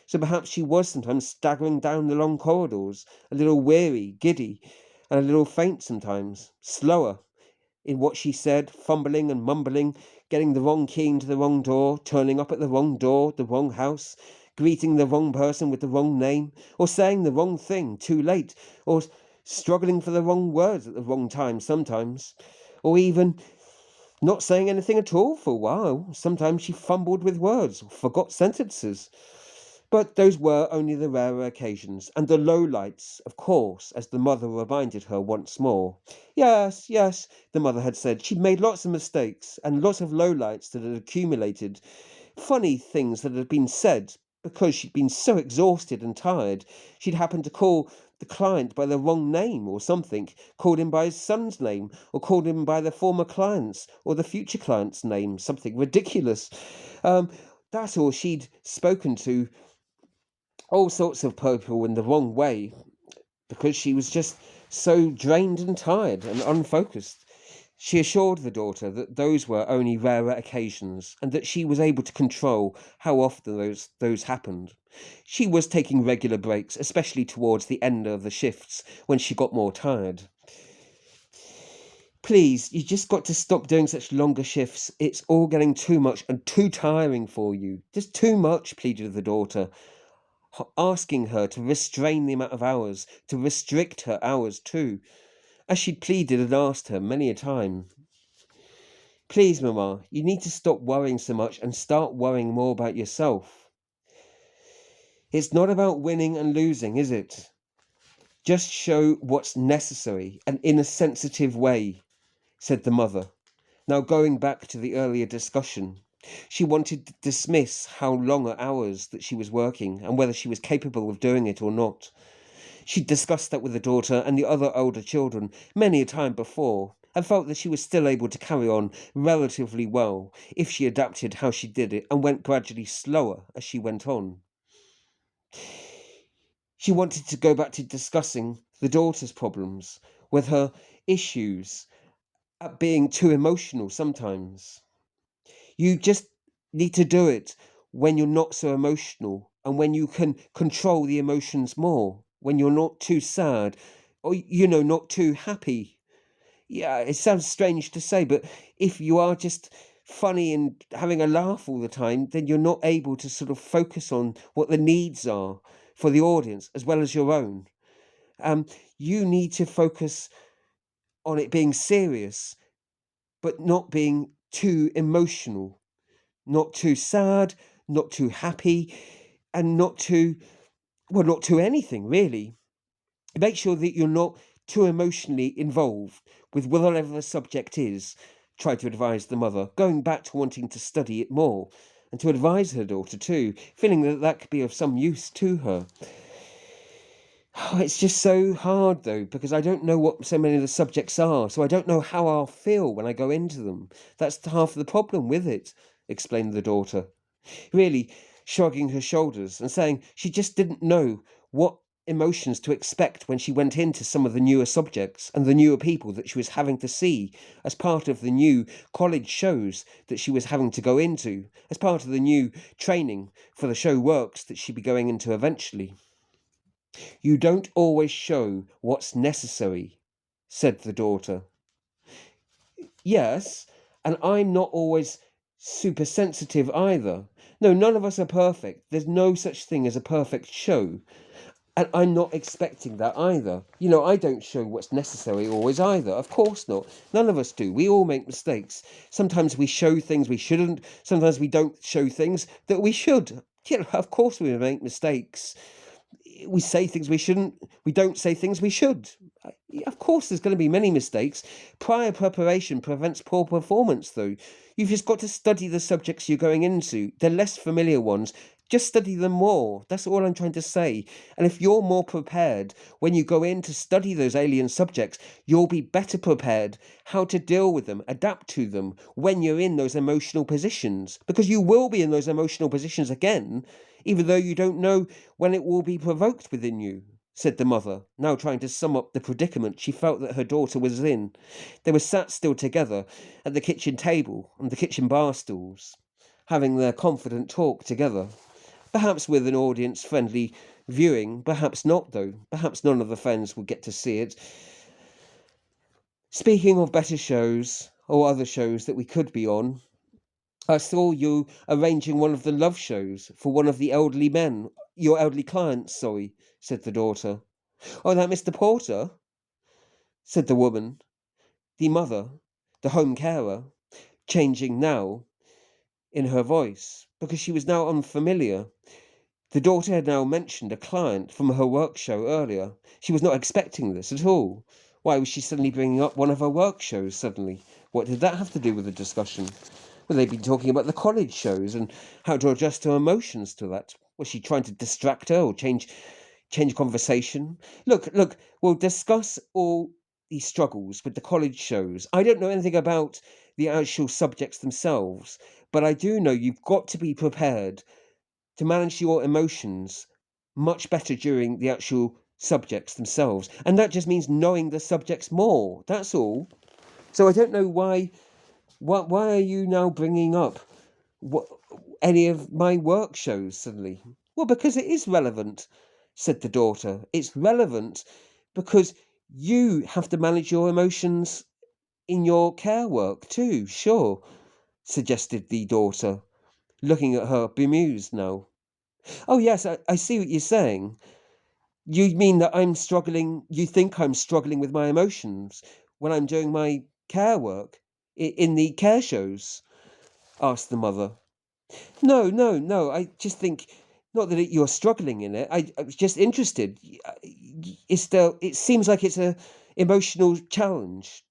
So perhaps she was sometimes staggering down the long corridors, a little weary, giddy, and a little faint sometimes, slower, in what she said, fumbling and mumbling, getting the wrong key into the wrong door, turning up at the wrong door, the wrong house, greeting the wrong person with the wrong name, or saying the wrong thing too late, or struggling for the wrong words at the wrong time sometimes, or even not saying anything at all for a while. Sometimes she fumbled with words or forgot sentences. But those were only the rarer occasions, and the lowlights, of course, as the mother reminded her once more. Yes, yes, the mother had said, she'd made lots of mistakes, and lots of lowlights that had accumulated, funny things that had been said, because she'd been so exhausted and tired. She'd happened to call the client by the wrong name or something, called him by his son's name, or called him by the former client's or the future client's name, something ridiculous. That's all she'd spoken to all sorts of people in the wrong way because she was just so drained and tired and unfocused. She assured the daughter that those were only rarer occasions and that she was able to control how often those happened. She was taking regular breaks, especially towards the end of the shifts when she got more tired. Please, you just got to stop doing such longer shifts. It's all getting too much and too tiring for you. Just too much, pleaded the daughter, asking her to restrain the amount of hours, to restrict her hours too, as she'd pleaded and asked her many a time. Please, Mamma, you need to stop worrying so much and start worrying more about yourself. It's not about winning and losing, is it? Just show what's necessary and in a sensitive way, said the mother. Now going back to the earlier discussion, she wanted to dismiss how long hours that she was working and whether she was capable of doing it or not. She'd discussed that with the daughter and the other older children many a time before, and felt that she was still able to carry on relatively well if she adapted how she did it and went gradually slower as she went on. She wanted to go back to discussing the daughter's problems with her issues at being too emotional sometimes. You just need to do it when you're not so emotional and when you can control the emotions more, when you're not too sad or, not too happy. Yeah, it sounds strange to say, but if you are just funny and having a laugh all the time, then you're not able to sort of focus on what the needs are for the audience as well as your own. You need to focus on it being serious, but not being too emotional, not too sad, not too happy, and not too anything really. Make sure that you're not too emotionally involved with whatever the subject is, tried to advise the mother, going back to wanting to study it more, and to advise her daughter too, feeling that that could be of some use to her. It's just so hard though, because I don't know what so many of the subjects are, so I don't know how I'll feel when I go into them. That's half the problem with it, explained the daughter, really shrugging her shoulders and saying she just didn't know what emotions to expect when she went into some of the newer subjects and the newer people that she was having to see as part of the new college shows that she was having to go into, as part of the new training for the show works that she'd be going into eventually. You don't always show what's necessary, said the daughter. Yes, and I'm not always super sensitive either. No, none of us are perfect. There's no such thing as a perfect show. And I'm not expecting that either. I don't show what's necessary always either. Of course not. None of us do. We all make mistakes. Sometimes we show things we shouldn't. Sometimes we don't show things that we should. Of course we make mistakes. We say things we shouldn't. We don't say things we should. Of course, there's going to be many mistakes. Prior preparation prevents poor performance, though. You've just got to study the subjects you're going into. The less familiar ones, just study them more. That's all I'm trying to say. And if you're more prepared when you go in to study those alien subjects, you'll be better prepared how to deal with them, adapt to them when you're in those emotional positions. Because you will be in those emotional positions again, even though you don't know when it will be provoked within you, said the mother, now trying to sum up the predicament she felt that her daughter was in. They were sat still together at the kitchen table and the kitchen bar stools, having their confident talk together. Perhaps with an audience friendly viewing, perhaps not though. Perhaps none of the friends would get to see it. Speaking of better shows, or other shows that we could be on, I saw you arranging one of the love shows for one of the elderly men, your elderly clients, sorry, said the daughter. Oh, that Mr. Porter, said the woman, the mother, the home carer, changing now in her voice, because she was now unfamiliar. The daughter had now mentioned a client from her work show earlier. She was not expecting this at all. Why was she suddenly bringing up one of her work shows suddenly? What did that have to do with the discussion? Well, they'd been talking about the college shows and how to adjust her emotions to that. Was she trying to distract her or change conversation? Look, we'll discuss all these struggles with the college shows. I don't know anything about the actual subjects themselves, but I do know you've got to be prepared to manage your emotions much better during the actual subjects themselves. And that just means knowing the subjects more. That's all. So I don't know why are you now bringing up what, any of my work shows suddenly? Well, because it is relevant, said the daughter. It's relevant because you have to manage your emotions in your care work too, sure, suggested the daughter, looking at her bemused now. Oh, yes, I see what you're saying. You mean that you think I'm struggling with my emotions when I'm doing my care work in the care shows? Asked the mother. No, no, no. I just think not that you're struggling in it. I was just interested. It seems like it's a emotional challenge.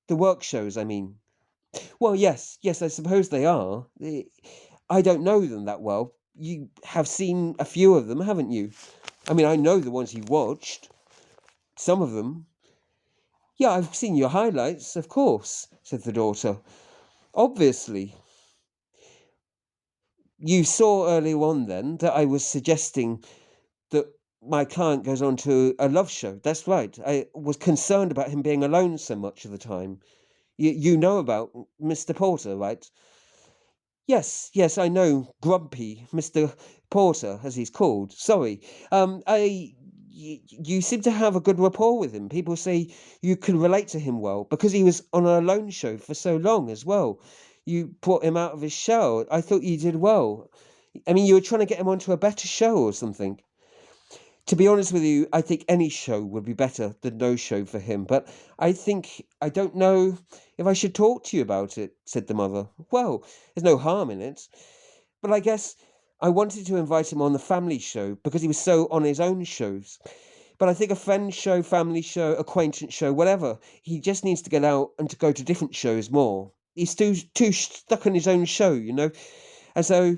The work shows, I mean. Well, yes, I suppose they are. I don't know them that well. You have seen a few of them, haven't you? I mean, I know the ones you watched. Some of them. Yeah, I've seen your highlights, of course, said the daughter. Obviously. You saw earlier on then that I was suggesting that my client goes on to a love show. That's right. I was concerned about him being alone so much of the time. You know about Mr. Porter, right? Yes, I know. Grumpy, Mr. Porter, as he's called. Sorry. You seem to have a good rapport with him. People say you can relate to him well because he was on a alone show for so long as well. You brought him out of his shell. I thought you did well. I mean, you were trying to get him onto a better show or something. To be honest with you, I think any show would be better than no show for him. But I don't know if I should talk to you about it, said the mother. Well, there's no harm in it. But I guess I wanted to invite him on the family show because he was so on his own shows. But I think a friend show, family show, acquaintance show, whatever, he just needs to get out and to go to different shows more. He's too stuck on his own show, you know? And so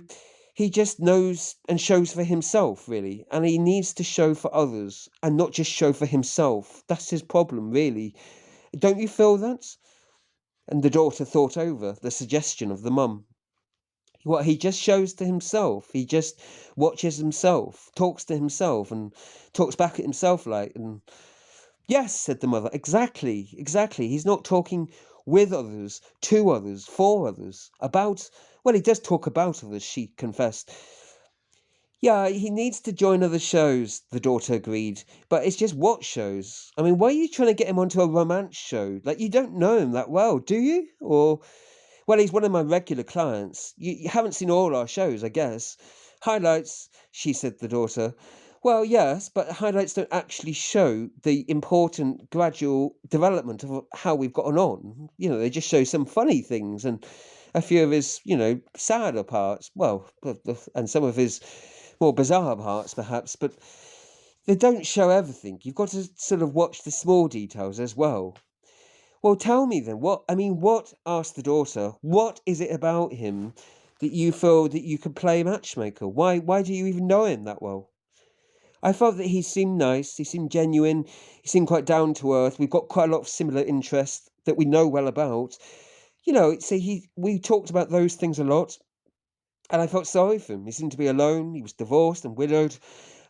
he just knows and shows for himself, really. And he needs to show for others and not just show for himself. That's his problem, really. Don't you feel that? And the daughter thought over the suggestion of the mum. What he just shows to himself. He just watches himself, talks to himself, and talks back at himself like. And yes, said the mother. Exactly. He's not talking with others, to others, for others, about. Well, he does talk about others. She confessed. Yeah, he needs to join other shows, the daughter agreed. But it's just what shows? I mean, why are you trying to get him onto a romance show? Like, you don't know him that well, do you? Or, well, he's one of my regular clients. You haven't seen all our shows, I guess. Highlights, she said, the daughter. Well, yes, but highlights don't actually show the important gradual development of how we've gotten on. You know, they just show some funny things and a few of his, sadder parts. Well, and some of his more bizarre parts, perhaps, but they don't show everything. You've got to sort of watch the small details as well. Well, tell me then, what, asked the daughter, what is it about him that you feel that you could play matchmaker? Why do you even know him that well? I felt that he seemed nice, he seemed genuine, he seemed quite down to earth. We've got quite a lot of similar interests that we know well about. We talked about those things a lot, and I felt sorry for him. He seemed to be alone, he was divorced and widowed,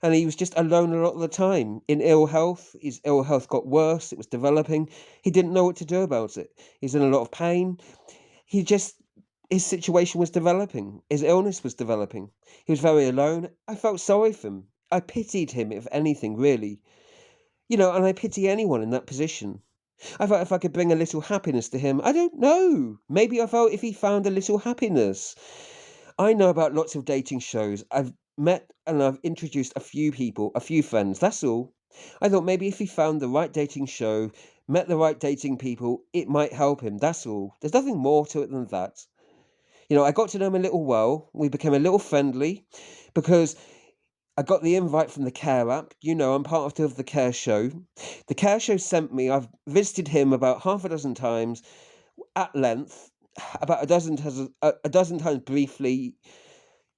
and he was just alone a lot of the time in ill health. His ill health got worse, it was developing. He didn't know what to do about it. He's in a lot of pain. He just, his situation was developing, his illness was developing. He was very alone. I felt sorry for him. I pitied him, if anything, really. And I pity anyone in that position. I felt if I could bring a little happiness to him. I don't know. Maybe I felt if he found a little happiness. I know about lots of dating shows. I've met and I've introduced a few people, a few friends. That's all. I thought maybe if he found the right dating show, met the right dating people, it might help him. That's all. There's nothing more to it than that. I got to know him a little well. We became a little friendly because I got the invite from the Care app. I'm part of the Care show. The Care show sent me. I've visited him about half a dozen times at length, about a dozen times briefly.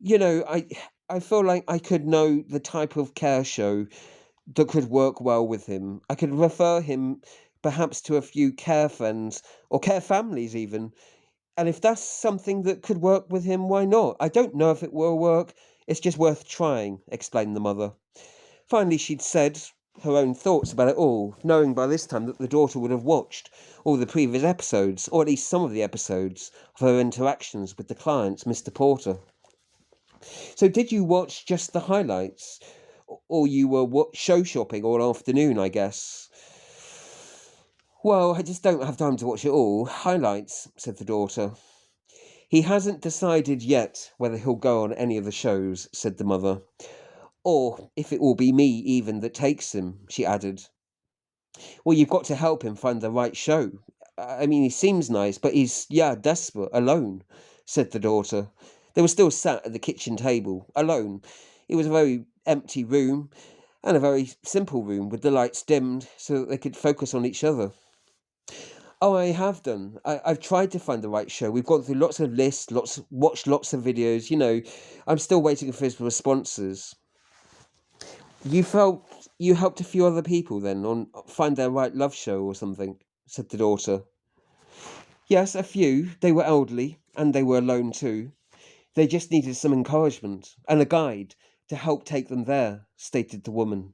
I feel like I could know the type of Care show that could work well with him. I could refer him perhaps to a few Care friends or Care families even. And if that's something that could work with him, why not? I don't know if it will work. It's just worth trying, explained the mother. Finally, she'd said her own thoughts about it all, knowing by this time that the daughter would have watched all the previous episodes, or at least some of the episodes, of her interactions with the client, Mr. Porter. So, did you watch just the highlights? Or you were show shopping all afternoon, I guess? Well, I just don't have time to watch it all. Highlights, said the daughter. He hasn't decided yet whether he'll go on any of the shows, said the mother. Or if it will be me even that takes him, she added. Well, you've got to help him find the right show. I mean, he seems nice, but he's, desperate, alone, said the daughter. They were still sat at the kitchen table, alone. It was a very empty room, and a very simple room with the lights dimmed so that they could focus on each other. Oh, I have done. I've tried to find the right show. We've gone through lots of lists, watched lots of videos. I'm still waiting for his responses. You helped a few other people then on find their right love show or something, said the daughter. Yes, a few. They were elderly and they were alone too. They just needed some encouragement and a guide to help take them there, stated the woman.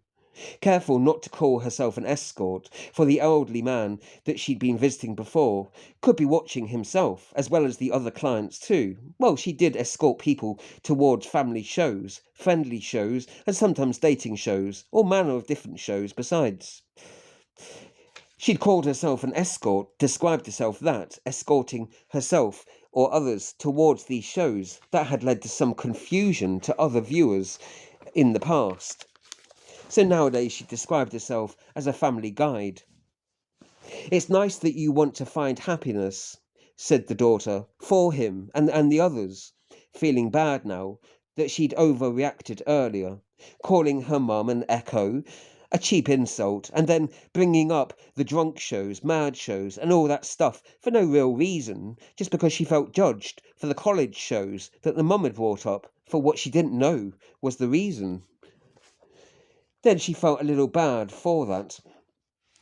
Careful not to call herself an escort, for the elderly man that she'd been visiting before could be watching himself, as well as the other clients too. Well, she did escort people towards family shows, friendly shows, and sometimes dating shows, all manner of different shows besides. She'd called herself an escort, described herself that, escorting herself or others towards these shows. That had led to some confusion to other viewers in the past. So nowadays she described herself as a family guide. It's nice that you want to find happiness, said the daughter, for him and the others, feeling bad now that she'd overreacted earlier, calling her mum an echo, a cheap insult, and then bringing up the drunk shows, mad shows, and all that stuff for no real reason, just because she felt judged for the college shows that the mum had brought up for what she didn't know was the reason. Then she felt a little bad for that,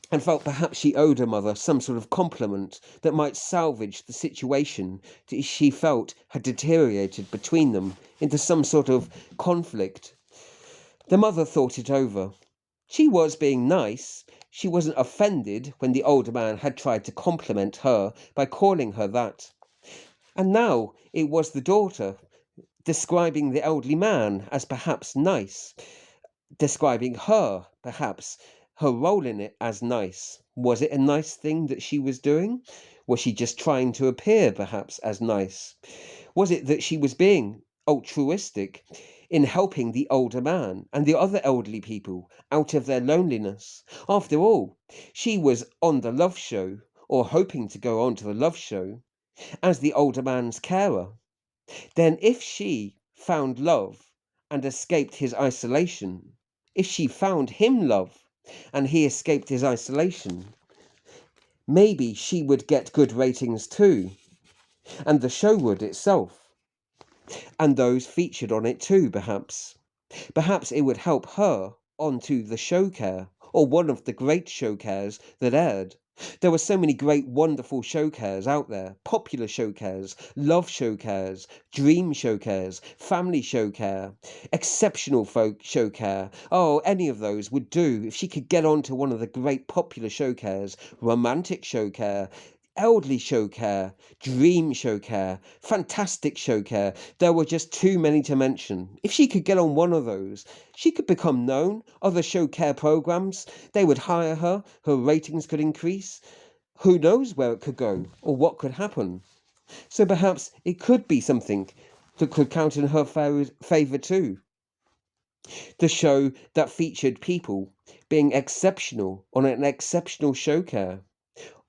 and felt perhaps she owed her mother some sort of compliment that might salvage the situation that she felt had deteriorated between them into some sort of conflict. The mother thought it over. She was being nice. She wasn't offended when the older man had tried to compliment her by calling her that. And now it was the daughter describing the elderly man as perhaps nice, describing her, perhaps, her role in it as nice. Was it a nice thing that she was doing? Was she just trying to appear, perhaps, as nice? Was it that she was being altruistic in helping the older man and the other elderly people out of their loneliness? After all, she was on the love show, or hoping to go on to the love show, as the older man's carer. Then if she found love and escaped his isolation, if she found him love and he escaped his isolation, maybe she would get good ratings too, and the show would itself, and those featured on it too, perhaps. Perhaps it would help her onto the show care, or one of the great show cares that aired. There were so many great, wonderful show cares out there. Popular show cares, love show cares, dream show cares, family show care, exceptional folk show care. Oh, any of those would do if she could get onto one of the great popular show cares, romantic show care, elderly show care, dream show care, fantastic show care. There were just too many to mention. If she could get on one of those, she could become known. Other show care programs, they would hire her, her ratings could increase. Who knows where it could go or what could happen? So perhaps it could be something that could count in her favour too. The show that featured people being exceptional on an exceptional show care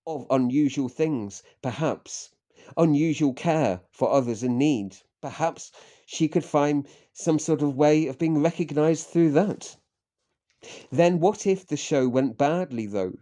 of unusual things, perhaps unusual care for others in need. Perhaps she could find some sort of way of being recognized through that. Then what if the show went badly, though?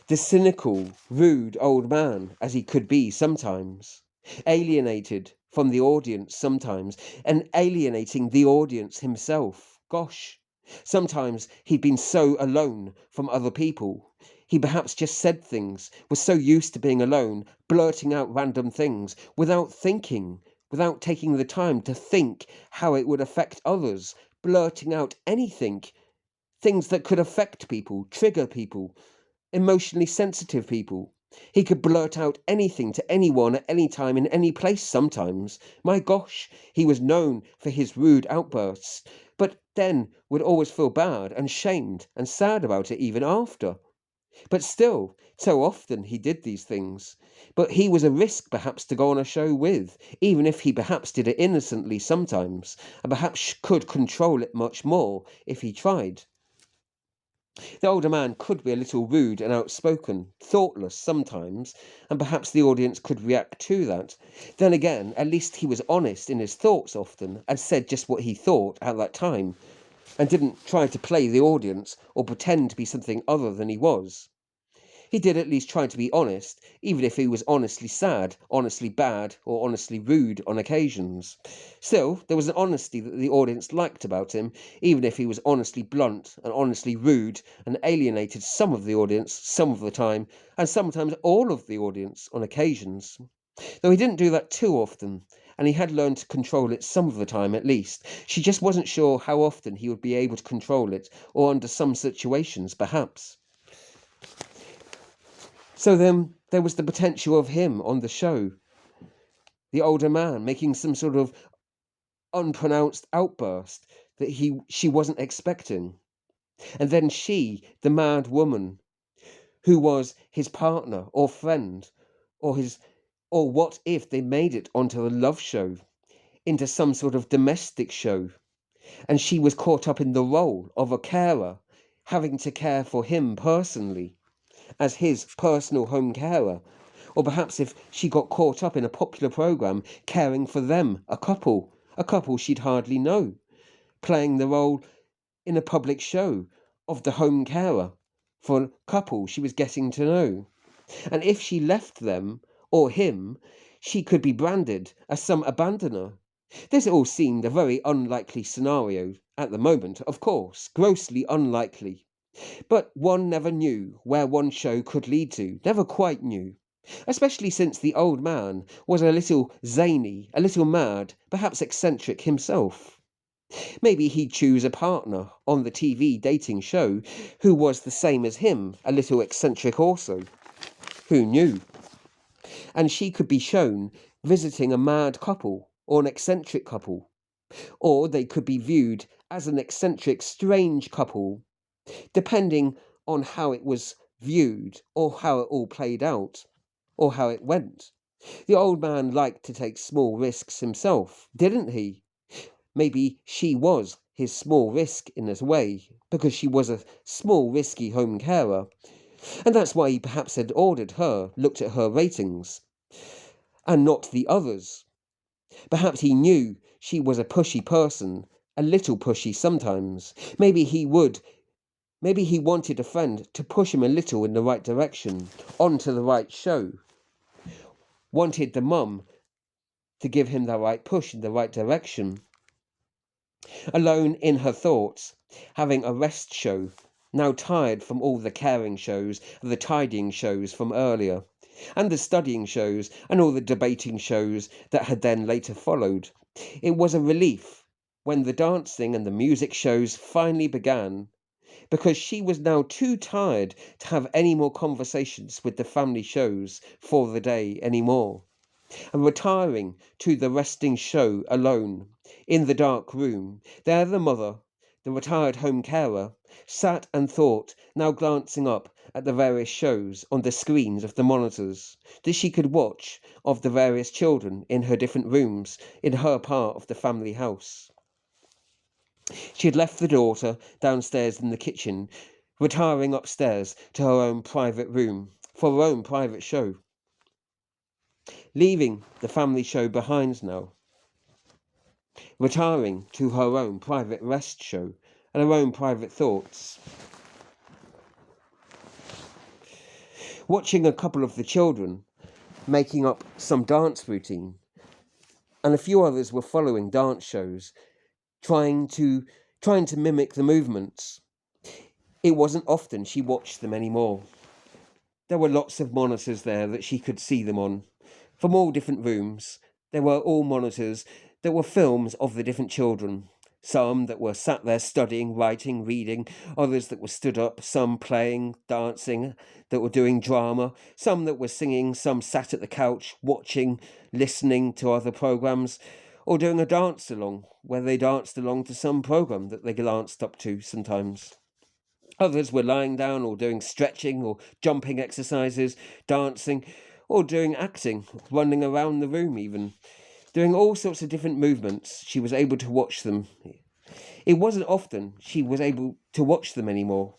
The cynical, rude old man, as he could be sometimes, alienated from the audience sometimes, and alienating the audience himself. Gosh, sometimes he'd been so alone from other people. He perhaps just said things, was so used to being alone, blurting out random things without thinking, without taking the time to think how it would affect others, blurting out anything, things that could affect people, trigger people, emotionally sensitive people. He could blurt out anything to anyone at any time in any place sometimes. My gosh, he was known for his rude outbursts, but then would always feel bad and shamed and sad about it even after. But still, so often he did these things. But he was a risk perhaps to go on a show with, even if he perhaps did it innocently sometimes, and perhaps could control it much more if he tried. The older man could be a little rude and outspoken, thoughtless sometimes, and perhaps the audience could react to that. Then again, at least he was honest in his thoughts often, and said just what he thought at that time, and didn't try to play the audience or pretend to be something other than he was. He did at least try to be honest, even if he was honestly sad, honestly bad, or honestly rude on occasions. Still, there was an honesty that the audience liked about him, even if he was honestly blunt and honestly rude and alienated some of the audience some of the time, and sometimes all of the audience on occasions. Though he didn't do that too often, and he had learned to control it some of the time at least. She just wasn't sure how often he would be able to control it, or under some situations, perhaps. So then there was the potential of him on the show, the older man making some sort of unpronounced outburst that she wasn't expecting. And then she, the mad woman, who was his partner or friend, or what if they made it onto a love show, into some sort of domestic show, and she was caught up in the role of a carer, having to care for him personally, as his personal home carer. Or perhaps if she got caught up in a popular program caring for them, a couple she'd hardly know, playing the role in a public show of the home carer for a couple she was getting to know. And if she left them or him, she could be branded as some abandoner. This all seemed a very unlikely scenario at the moment, of course, grossly unlikely. But one never knew where one show could lead to, never quite knew. Especially since the old man was a little zany, a little mad, perhaps eccentric himself. Maybe he'd choose a partner on the TV dating show who was the same as him, a little eccentric also. Who knew? And she could be shown visiting a mad couple or an eccentric couple. Or they could be viewed as an eccentric, strange couple, depending on how it was viewed or how it all played out or how it went. The old man liked to take small risks himself, didn't he? Maybe she was his small risk in a way, because she was a small, risky home carer. And that's why he perhaps had ordered her, looked at her ratings, and not the others. Perhaps he knew she was a pushy person, a little pushy sometimes. Maybe he wanted a friend to push him a little in the right direction, onto the right show. Wanted the mum to give him the right push in the right direction. Alone in her thoughts, having a rest show, now tired from all the caring shows, the tidying shows from earlier, and the studying shows, and all the debating shows that had then later followed. It was a relief when the dancing and the music shows finally began. because she was now too tired to have any more conversations with the family shows for the day anymore, and retiring to the resting show alone in the dark room. There the mother, the retired home carer, sat and thought, now glancing up at the various shows on the screens of the monitors that she could watch of the various children in her different rooms in her part of the family house. She had left the daughter downstairs in the kitchen, retiring upstairs to her own private room for her own private show, leaving the family show behind now, retiring to her own private rest show and her own private thoughts. Watching a couple of the children making up some dance routine, and a few others were following dance shows, trying to mimic the movements. It wasn't often she watched them anymore. There were lots of monitors there that she could see them on, from all different rooms. There were all monitors that were films of the different children. Some that were sat there studying, writing, reading, others that were stood up, some playing, dancing, that were doing drama, some that were singing, some sat at the couch, watching, listening to other programs, or doing a dance along, where they danced along to some program that they glanced up to sometimes. Others were lying down or doing stretching or jumping exercises, dancing, or doing acting, running around the room even, doing all sorts of different movements. She was able to watch them. It wasn't often she was able to watch them anymore.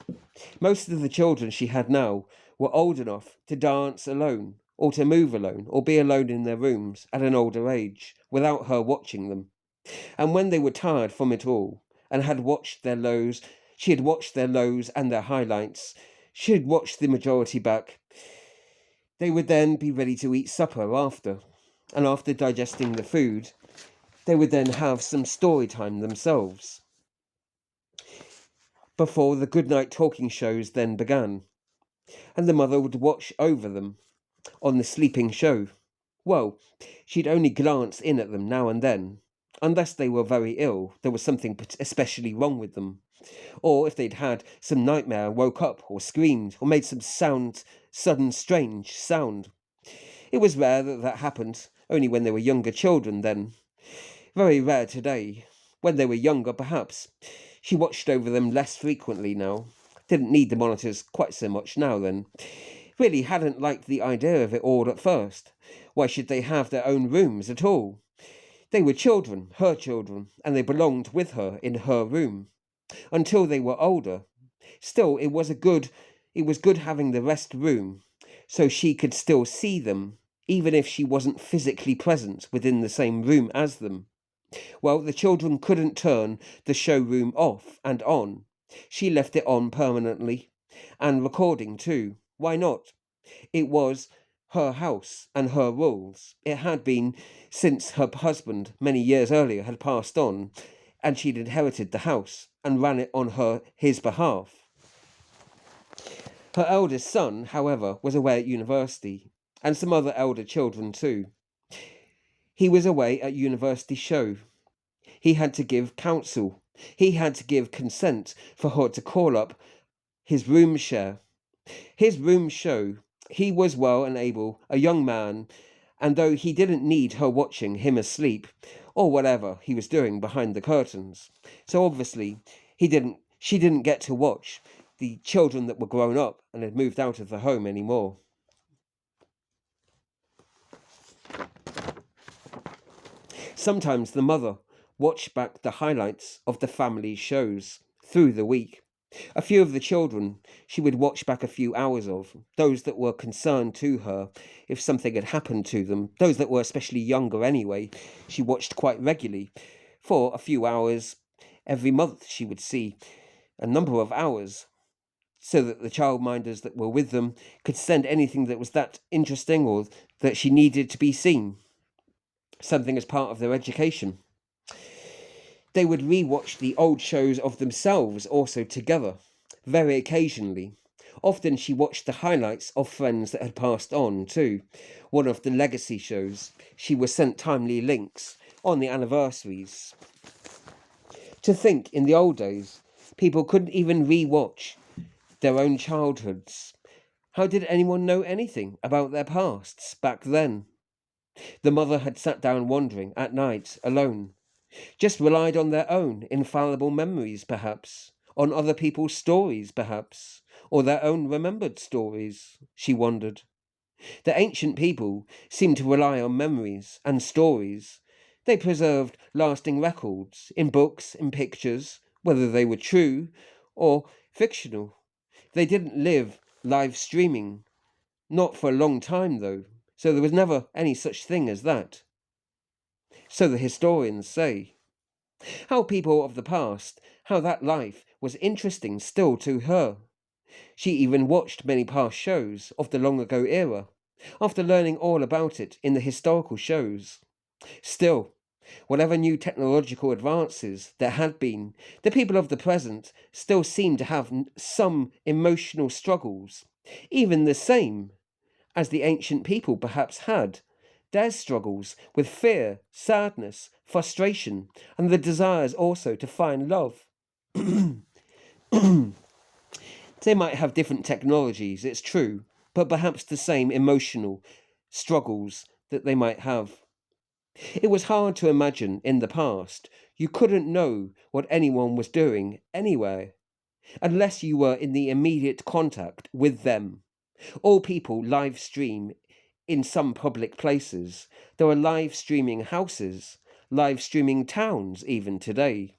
Most of the children she had now were old enough to dance alone, or to move alone, or be alone in their rooms at an older age, without her watching them. And when they were tired from it all, and had watched their lows, she had watched their lows and their highlights, she had watched the majority back, they would then be ready to eat supper after. And after digesting the food, they would then have some story time themselves, before the goodnight talking shows then began, and the mother would watch over them on the sleeping show. Well, she'd only glance in at them now and then, unless they were very ill, there was something especially wrong with them, or if they'd had some nightmare and woke up, or screamed, or made some sudden strange sound. It was rare that happened, only when they were younger children then. Very rare today. When they were younger, perhaps. She watched over them less frequently now. Didn't need the monitors quite so much now then. Really hadn't liked the idea of it all at first. Why should they have their own rooms at all? They were children, her children, and they belonged with her in her room. Until they were older. Still, it was good having the rest room, so she could still see them, even if she wasn't physically present within the same room as them. Well, the children couldn't turn the showroom off and on. She left it on permanently, and recording too. Why not? It was her house and her rules. It had been since her husband, many years earlier, had passed on, and she'd inherited the house and ran it on his behalf. Her eldest son, however, was away at university, and some other elder children too. He was away at university show. He had to give counsel. He had to give consent for her to call up his room share. His room show. He was well and able, a young man, and though he didn't need her watching him asleep, or whatever he was doing behind the curtains, so obviously she didn't get to watch the children that were grown up and had moved out of the home anymore. Sometimes the mother watched back the highlights of the family shows through the week. A few of the children she would watch back a few hours of, those that were concerned to her if something had happened to them, those that were especially younger anyway, she watched quite regularly. For a few hours every month she would see a number of hours, so that the childminders that were with them could send anything that was that interesting or that she needed to be seen, something as part of their education. They would re-watch the old shows of themselves also together, very occasionally. Often she watched the highlights of friends that had passed on too. One of the legacy shows, she was sent timely links on the anniversaries. To think in the old days, People couldn't even re-watch their own childhoods. How did anyone know anything about their pasts back then? The mother had sat down wondering at night, alone, just relied on their own infallible memories, perhaps, on other people's stories, perhaps, or their own remembered stories, she wondered. The ancient people seemed to rely on memories and stories. They preserved lasting records in books, in pictures, whether they were true or fictional. They didn't live live streaming, not for a long time though, so there was never any such thing as that. So the historians say. How people of the past, how that life was interesting still to her. She even watched many past shows of the long ago era, after learning all about it in the historical shows. Still, whatever new technological advances there had been, the people of the present still seemed to have some emotional struggles, even the same as the ancient people perhaps had. Their struggles with fear, sadness, frustration, and the desires also to find love. They might have different technologies, it's true, but perhaps the same emotional struggles that they might have. It was hard to imagine in the past. You couldn't know what anyone was doing anywhere unless you were in the immediate contact with them. All people live stream in some public places. There are live streaming houses, live streaming towns even today.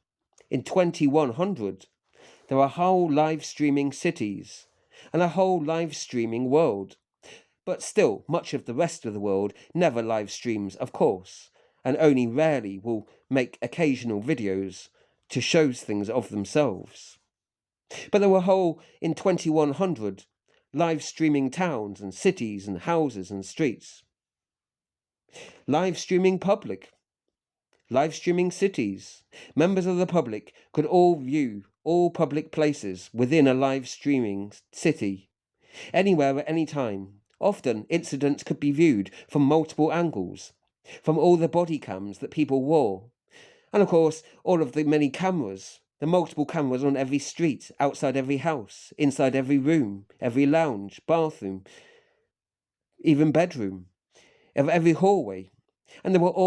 In 2100, there are whole live streaming cities and a whole live streaming world. But still, much of the rest of the world never live streams, of course, and only rarely will make occasional videos to show things of themselves. But there were whole, in 2100, live streaming towns and cities and houses and streets. Live streaming public, live streaming cities. Members of the public could all view all public places within a live streaming city, anywhere at any time. Often, incidents could be viewed from multiple angles, from all the body cams that people wore, and of course, all of the many cameras, the multiple cameras on every street, outside every house, inside every room, every lounge, bathroom, even bedroom, of every hallway. And they were all